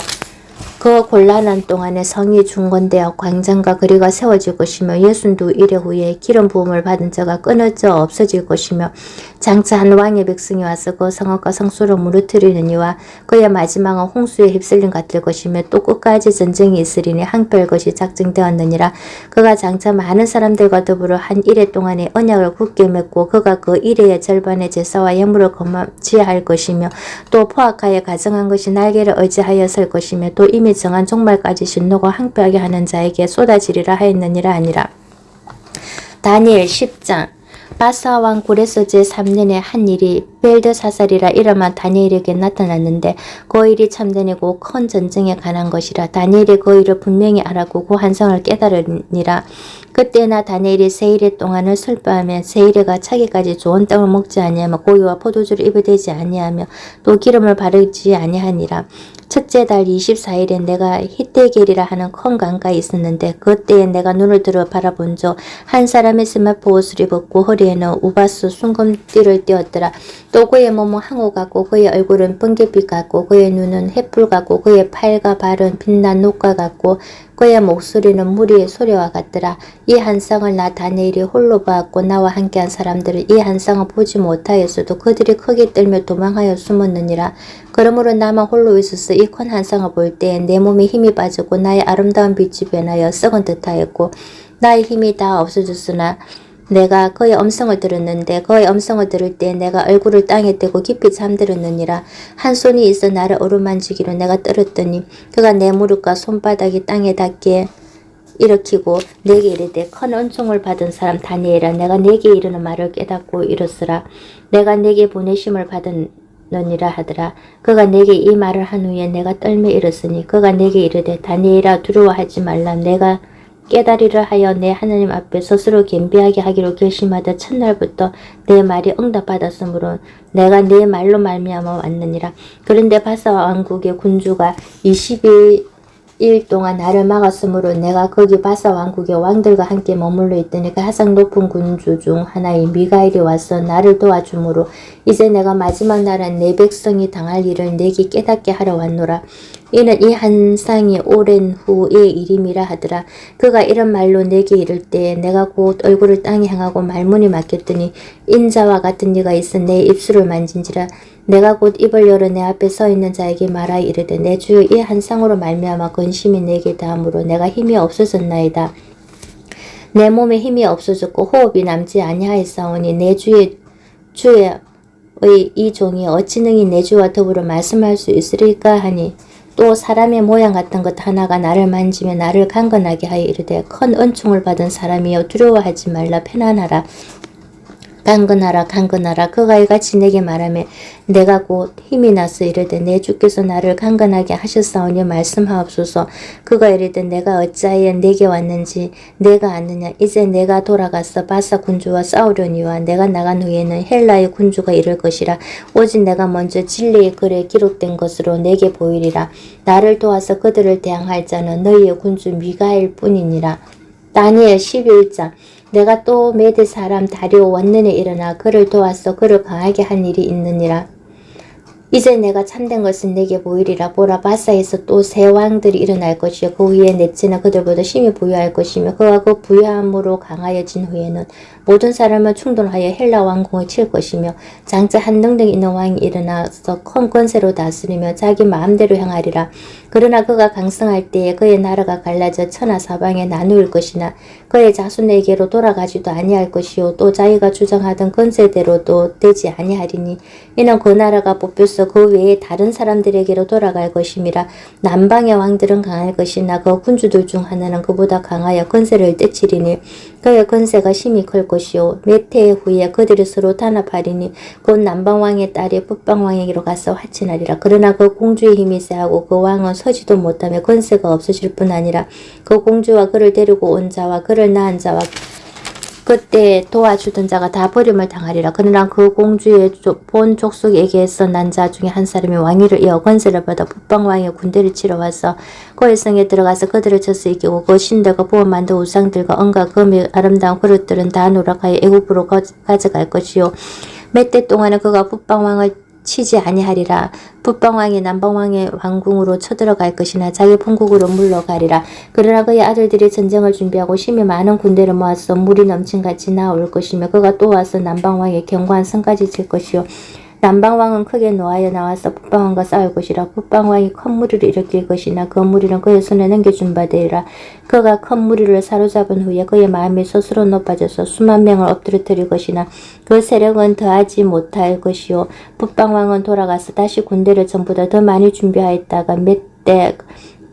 그 곤란한 동안에 성이 중건되어 광장과 거리가 세워질 것이며 62일 후에 기름 부음을 받은 자가 끊어져 없어질 것이며 장차 한 왕의 백성이 와서 그 성읍과 성소를 무너뜨리느니와 그의 마지막은 홍수에 휩쓸림 같을 것이며 또 끝까지 전쟁이 있으리니 항별 것이 작정되었느니라. 그가 장차 많은 사람들과 더불어 한 일해 동안에 언약을 굳게 맺고 그가 그 일해의 절반의 제사와 예물을 거머쥐할 것이며 또 포악하여 가정한 것이 날개를 의지하여 설 것이며 또 이미 정한 종말까지 진노가 항폐하게 하는 자에게 쏟아지리라 하였느니라 아니라. 다니엘 10장. 바사 왕 고레스 제3년에 한 일이 벨드사살이라 이름한 다니엘에게 나타났는데 그 일이 참되고 큰 전쟁에 관한 것이라. 다니엘이 그 일을 분명히 알았고 그 환상을 깨달으니라. 그때나 다니엘이 세일의 동안을 슬퍼하며 세일에가 차기까지 좋은 떡을 먹지 아니하며 고기와 포도주를 입에 대지 아니하며 또 기름을 바르지 아니하니라. 첫째 달 24일에 내가 히데겔이라 하는 큰 강가에 있었는데 그때에 내가 눈을 들어 바라본즉 한 사람의 스마포 옷을 입었고 허리에는 우바스 순금띠를 띄었더라. 또 그의 몸은 항우 같고 그의 얼굴은 번개빛 같고 그의 눈은 햇불 같고 그의 팔과 발은 빛난 녹과 같고 그의 목소리는 무리의 소리와 같더라. 이 한상을 나 다니엘이 홀로 보았고 나와 함께한 사람들은 이 한상을 보지 못하였어도 그들이 크게 떨며 도망하여 숨었느니라. 그러므로 나만 홀로 있어서 이 큰 한상을 볼 때에 내 몸에 힘이 빠졌고 나의 아름다운 빛이 변하여 썩은 듯하였고 나의 힘이 다 없어졌으나 내가 그의 음성을 들었는데 그의 음성을 들을 때 내가 얼굴을 땅에 떼고 깊이 잠들었느니라. 한 손이 있어 나를 어루만지기로 내가 떨었더니 그가 내 무릎과 손바닥이 땅에 닿게 일으키고 내게 이르되 큰 은총을 받은 사람 다니엘아 내가 내게 이르는 말을 깨닫고 이르으라. 내가 내게 보내심을 받은 이르노니라 하더라. 그가 내게 이 말을 한 후에 내가 떨며 일었으니 그가 내게 이르되 다니엘아 두려워하지 말라. 내가 깨달이를 하여 내 하나님 앞에 스스로 겸비하게 하기로 결심하다 첫날부터 내 말이 응답받았으므로 내가 내 말로 말미암아 왔느니라. 그런데 바사 왕국의 군주가 20일 동안 나를 막았으므로 내가 거기 바사 왕국의 왕들과 함께 머물러 있더니 그 가장 높은 군주 중 하나인 미가엘이 와서 나를 도와주므로 이제 내가 마지막 날은 내 백성이 당할 일을 내게 깨닫게 하러 왔노라. 이는 이 한상이 오랜 후의 일임이라 하더라. 그가 이런 말로 내게 이를 때 내가 곧 얼굴을 땅에 향하고 말문이 막혔더니 인자와 같은 이가 있어 내 입술을 만진지라. 내가 곧 입을 열어 내 앞에 서 있는 자에게 말하 이르되 내 주여 이 한상으로 말미암아 근심이 내게 닿음으로 내가 힘이 없어졌나이다. 내 몸에 힘이 없어졌고 호흡이 남지 아니하였사오니 내 주의 이 종이 어찌 능히 내 주와 더불어 말씀할 수 있으리까 하니 또 사람의 모양 같은 것 하나가 나를 만지며 나를 강건하게 하여 이르되 큰 은총을 받은 사람이여 두려워하지 말라 편안하라. 강건하라 강건하라. 그가 이같이 내게 말하며 내가 곧 힘이 나서 이르되 내 주께서 나를 강건하게 하셨사오니 말씀하옵소서. 그가 이르되 내가 어찌하여 내게 왔는지 내가 아느냐. 이제 내가 돌아가서 바사 군주와 싸우려니와 내가 나간 후에는 헬라의 군주가 이를 것이라. 오직 내가 먼저 진리의 글에 기록된 것으로 내게 보이리라. 나를 도와서 그들을 대항할 자는 너희의 군주 미가엘 뿐이니라. 다니엘 11장. 내가 또 메대 사람 다리오 원년에 일어나 그를 도와서 그를 강하게 한 일이 있느니라. 이제 내가 참된 것은 내게 보이리라. 보라 바사에서 또 새 왕들이 일어날 것이요 그 후에 넷째나 그들보다 심히 부유할 것이며 그가 그 부유함으로 강하여진 후에는 모든 사람을 충돌하여 헬라 왕궁을 칠 것이며 장차 한등등 있는 왕이 일어나서 큰 권세로 다스리며 자기 마음대로 행하리라. 그러나 그가 강성할 때에 그의 나라가 갈라져 천하 사방에 나누일 것이나 그의 자손에게로 돌아가지도 아니할 것이요 또 자기가 주장하던 권세대로도 되지 아니하리니 이는 그 나라가 뽑혀서 그 외에 다른 사람들에게로 돌아갈 것임이라. 남방의 왕들은 강할 것이나 그 군주들 중 하나는 그보다 강하여 권세를 떼치리니 그의 권세가 심히 클 것이요 몇 해 후에 그들이 서로 단합하리니 곧 남방왕의 딸이 북방왕에게로 가서 화친하리라. 그러나 그 공주의 힘이 세하고 그 왕은 서지도 못하며 권세가 없어질 뿐 아니라 그 공주와 그를 데리고 온 자와 그를 낳은 자와 그때 도와주던 자가 다 버림을 당하리라. 그러나 그 공주의 본 족속에게서 난 자 중에 한 사람이 왕위를 이어 권세를 받아 북방왕의 군대를 치러 와서 그의 성에 들어가서 그들을 쳐서 이기고 그 신들과 부어 만든 우상들과 온갖 금의 아름다운 그릇들은 다 누락하여 애굽으로 가져갈 것이요 몇 대 동안은 그가 북방왕을 치지 아니하리라. 북방왕이 남방왕의 왕궁으로 쳐들어갈 것이나 자기 본국으로 물러가리라. 그러나 그의 아들들이 전쟁을 준비하고 심히 많은 군대를 모아서 물이 넘친같이 나올 것이며 그가 또 와서 남방왕의 견고한 성까지 칠 것이요 남방왕은 크게 노하여 나와서 북방왕과 싸울 것이라. 북방왕이 큰 무리를 일으킬 것이나 그 무리는 그의 손에 넘겨준 바 되리라. 그가 큰 무리를 사로잡은 후에 그의 마음이 스스로 높아져서 수만 명을 엎드러뜨릴 것이나 그 세력은 더하지 못할 것이요 북방왕은 돌아가서 다시 군대를 전보다 더 많이 준비하였다가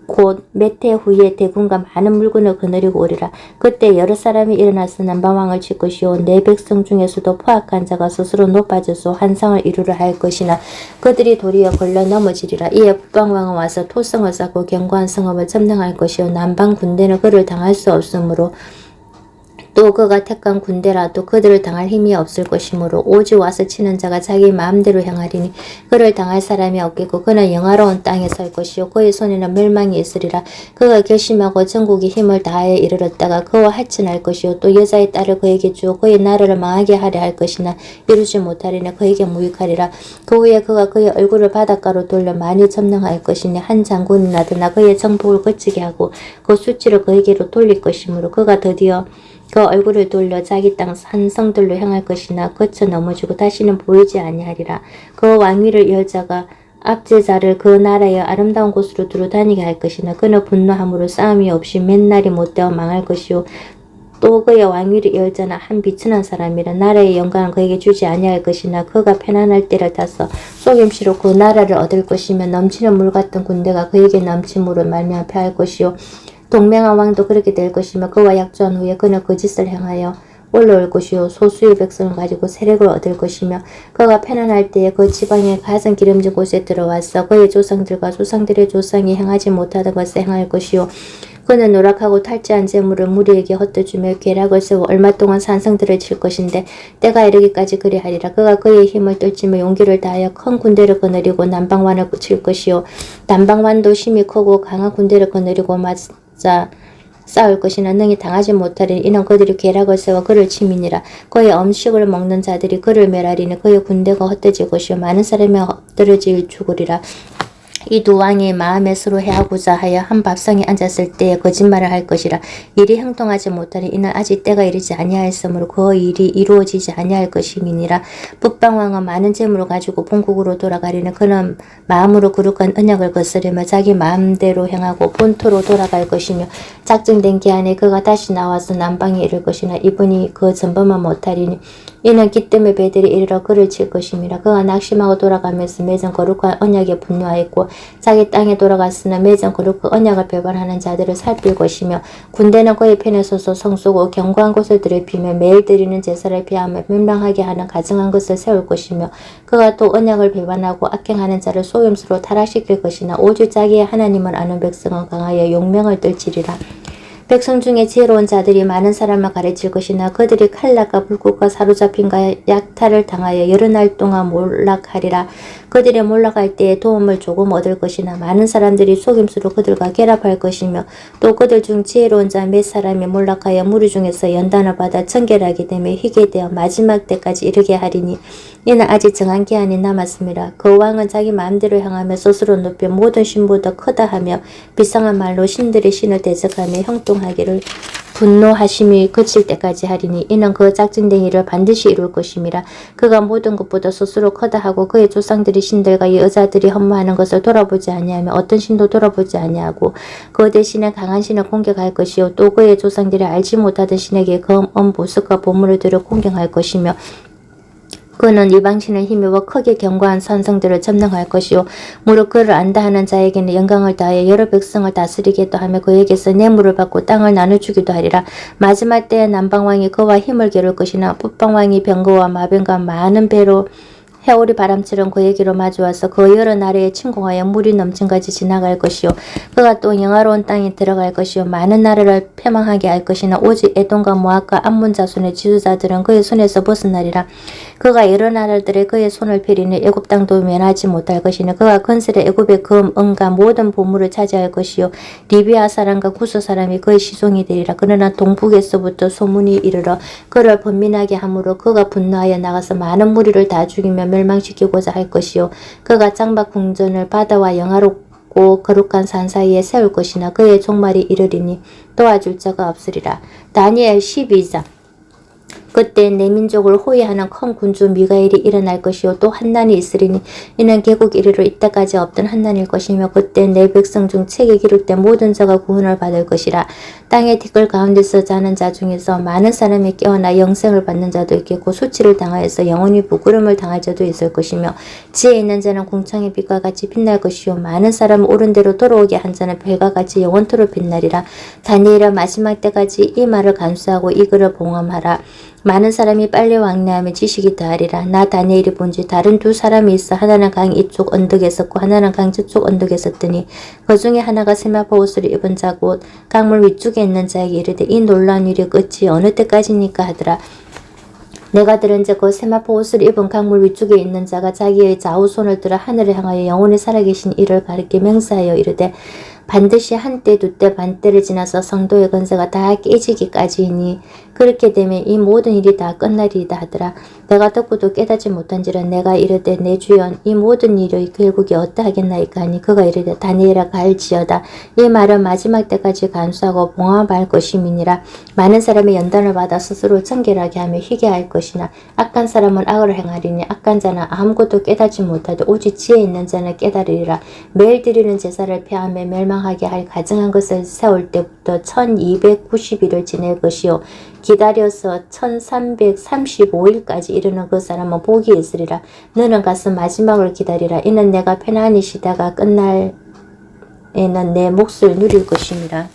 곧 몇 해 후에 대군과 많은 물건을 거느리고 오리라. 그때 여러 사람이 일어나서 남방왕을 칠 것이요 내 백성 중에서도 포악한 자가 스스로 높아져서 환상을 이루려 할 것이나 그들이 도리어 걸려 넘어지리라. 이에 북방왕은 와서 토성을 쌓고 견고한 성읍을 점령할 것이요 남방 군대는 그를 당할 수 없으므로 또 그가 택한 군대라도 그들을 당할 힘이 없을 것이므로 오직 와서 치는 자가 자기 마음대로 행하리니 그를 당할 사람이 없겠고 그는 영화로운 땅에 설 것이요 그의 손에는 멸망이 있으리라. 그가 결심하고 전국의 힘을 다하여 이르렀다가 그와 할진할 것이요 또 여자의 딸을 그에게 주어 그의 나라를 망하게 하려 할 것이나 이루지 못하리니 그에게 무익하리라. 그 후에 그가 그의 얼굴을 바닷가로 돌려 많이 점령할 것이니 한 장군이 나더나 그의 정복을 거치게 하고 그 수치를 그에게로 돌릴 것이므로 그가 드디어 그 얼굴을 돌려 자기 땅 산성들로 향할 것이나 거쳐 넘어지고 다시는 보이지 아니하리라. 그 왕위를 열 자가 압제자를 그 나라의 아름다운 곳으로 두루 다니게 할 것이나 그는 분노함으로 싸움이 없이 맨날이 못되어 망할 것이요 또 그의 왕위를 열 자는 한 비천한 사람이라. 나라의 영광을 그에게 주지 아니할 것이나 그가 편안할 때를 타서 속임수로 그 나라를 얻을 것이며 넘치는 물 같은 군대가 그에게 넘침으로 말미암아 패할 것이요 동맹한 왕도 그렇게 될 것이며 그와 약조한 후에 그는 거짓을 행하여 올라올 것이요 소수의 백성을 가지고 세력을 얻을 것이며 그가 편안할 때에 그 지방의 가장 기름진 곳에 들어와서 그의 조상들과 조상들의 조상이 행하지 못하던 것을 행할 것이요 그는 노력하고 탈취한 재물을 무리에게 헛되주며 계략을 세워 얼마 동안 산성들을 칠 것인데 때가 이르기까지 그리하리라. 그가 그의 힘을 떨치며 용기를 다하여 큰 군대를 거느리고 남방완을 칠 것이요 남방완도 힘이 크고 강한 군대를 거느리고 맞자 싸울 것이나 능히 당하지 못하리니 이는 그들이 계략을 세워 그를 치미니라. 그의 음식을 먹는 자들이 그를 멸하리니 그의 군대가 헛되질 것이요 많은 사람이 엎드러질 죽으리라. 이 두 왕이 마음에 서로 해하고자 하여 한 밥상에 앉았을 때에 거짓말을 할 것이라. 일이 형통하지 못하니 이는 아직 때가 이르지 아니하였으므로 그 일이 이루어지지 아니할 것임이니라. 북방왕은 많은 재물을 가지고 본국으로 돌아가리니 그는 마음으로 거룩한 언약을 거스르며 자기 마음대로 행하고 본토로 돌아갈 것이며 작정된 기한에 그가 다시 나와서 남방에 이를 것이나 이분이 그 전범은 못하리니 이는 기뜸의 배들이 이르러 그를 칠 것임이라. 그가 낙심하고 돌아가면서 매전 거룩한 언약에 분노하였고 자기 땅에 돌아갔으나 매전 거룩한 언약을 배반하는 자들을 살필 것이며 군대는 그의 편에 서서 성수고 견고한 곳을 더럽히며 매일 드리는 제사를 피하며 멸망하게 하는 가증한 것을 세울 것이며 그가 또 언약을 배반하고 악행하는 자를 속임수로 타락시킬 것이나 오직 자기의 하나님을 아는 백성은 강하여 용명을 떨치리라. 백성 중에 지혜로운 자들이 많은 사람을 가르칠 것이나 그들이 칼날과 불꽃과 사로잡힘과 약탈을 당하여 여러 날 동안 몰락하리라. 그들이 몰락할 때에 도움을 조금 얻을 것이나 많은 사람들이 속임수로 그들과 결합할 것이며 또 그들 중 지혜로운 자 몇 사람이 몰락하여 무리 중에서 연단을 받아 청결하게 되며 희게 되어 마지막 때까지 이르게 하리니 이는 아직 정한 기한이 남았습니다. 그 왕은 자기 마음대로 향하며 스스로 높여 모든 신보다 크다 하며 비상한 말로 신들의 신을 대적하며 형통하기를 분노하심이 그칠 때까지 하리니 이는 그 작정된 일을 반드시 이룰 것임이라. 그가 모든 것보다 스스로 크다 하고 그의 조상들이 신들과 이 여자들이 헌무하는 것을 돌아보지 아니하며 어떤 신도 돌아보지 아니하고 그 대신에 강한 신을 공격할 것이요 또 그의 조상들이 알지 못하던 신에게 검, 보석과 보물을 들여 공격할 것이며 그는 이방신을 힘입어 크게 견고한 산성들을 점령할 것이요 무릇 그를 안다 하는 자에게는 영광을 다하여 여러 백성을 다스리기도 하며 그에게서 뇌물을 받고 땅을 나눠주기도 하리라. 마지막 때에 남방왕이 그와 힘을 겨룰 것이나 북방왕이 병거와 마병과 많은 배로 해오리 바람처럼 그에게로 마주와서 그 여러 나라에 침공하여 물이 넘침까지 지나갈 것이요 그가 또 영화로운 땅에 들어갈 것이요 많은 나라를 패망하게 할 것이나 오직 에돔과 모압과 암몬 자손의 지도자들은 그의 손에서 벗어나리라. 그가 여러 나라들의 그의 손을 펴리니 애굽 땅도 면하지 못할 것이니 그가 건설의 애굽의 금, 은과 모든 보물을 차지할 것이요 리비아 사람과 구스 사람이 그의 시종이 되리라. 그러나 동북에서부터 소문이 이르러 그를 번민하게 하므로 그가 분노하여 나가서 많은 무리를 다 죽이며 멸망시키고자 할 것이요 그가 장막 궁전을 바다와 영화롭고 거룩한 산 사이에 세울 것이나 그의 종말이 이르리니 도와줄 자가 없으리라. 다니엘 12장. 그때 내 민족을 호위하는 큰 군주 미가엘이 일어날 것이요 또 한난이 있으리니 이는 개국 이래로 이때까지 없던 한난일 것이며 그때 내 백성 중 책에 기록된 모든 자가 구원을 받을 것이라. 땅의 티끌 가운데서 자는 자 중에서 많은 사람이 깨어나 영생을 받는 자도 있겠고 수치를 당하여서 영원히 부끄러움을 당할 자도 있을 것이며 지혜 있는 자는 궁창의 빛과 같이 빛날 것이요 많은 사람을 옳은 대로 돌아오게 한 자는 별과 같이 영원토록 빛나리라. 다니엘아 마지막 때까지 이 말을 간수하고 이 글을 봉함하라. 많은 사람이 빨리 왕래하며 지식이 더하리라. 나 다니엘이 본지 다른 두 사람이 있어 하나는 강 이쪽 언덕에 섰고 하나는 강 저쪽 언덕에 섰더니 그 중에 하나가 세마포 옷을 입은 자고 강물 위쪽에 있는 자에게 이르되 이 놀라운 일이 끝이 어느 때까지니까 하더라. 내가 들은즉 그 세마포 옷을 입은 강물 위쪽에 있는 자가 자기의 좌우 손을 들어 하늘을 향하여 영원히 살아계신 이를 가리켜 맹세하여 이르되 반드시 한때 두때 반때를 지나서 성도의 건세가 다 깨지기까지이니 그렇게 되면 이 모든 일이 다 끝나리이다 하더라. 내가 듣고도 깨닫지 못한지라. 내가 이르되 내 주연 이 모든 일의 결국이 어떠하겠나이까 하니 그가 이르되 다니엘아 갈지어다. 이 말은 마지막 때까지 간수하고 봉합할 것임이니라. 많은 사람이 연단을 받아 스스로 청결하게 하며 희게 할 것이나 악한 사람은 악을 행하리니 악한 자는 아무것도 깨닫지 못하되 오직 지혜 있는 자는 깨달으리라. 매일 드리는 제사를 피하며 멸망하게 할 가증한 것을 세울 때부터 1290일을 지낼 것이요 기다려서 1335일까지 이르는 그 사람은 복이 있으리라. 너는 가서 마지막을 기다리라. 이는 내가 편안히 쉬다가 끝날에는 내 몫을 누릴 것임이라.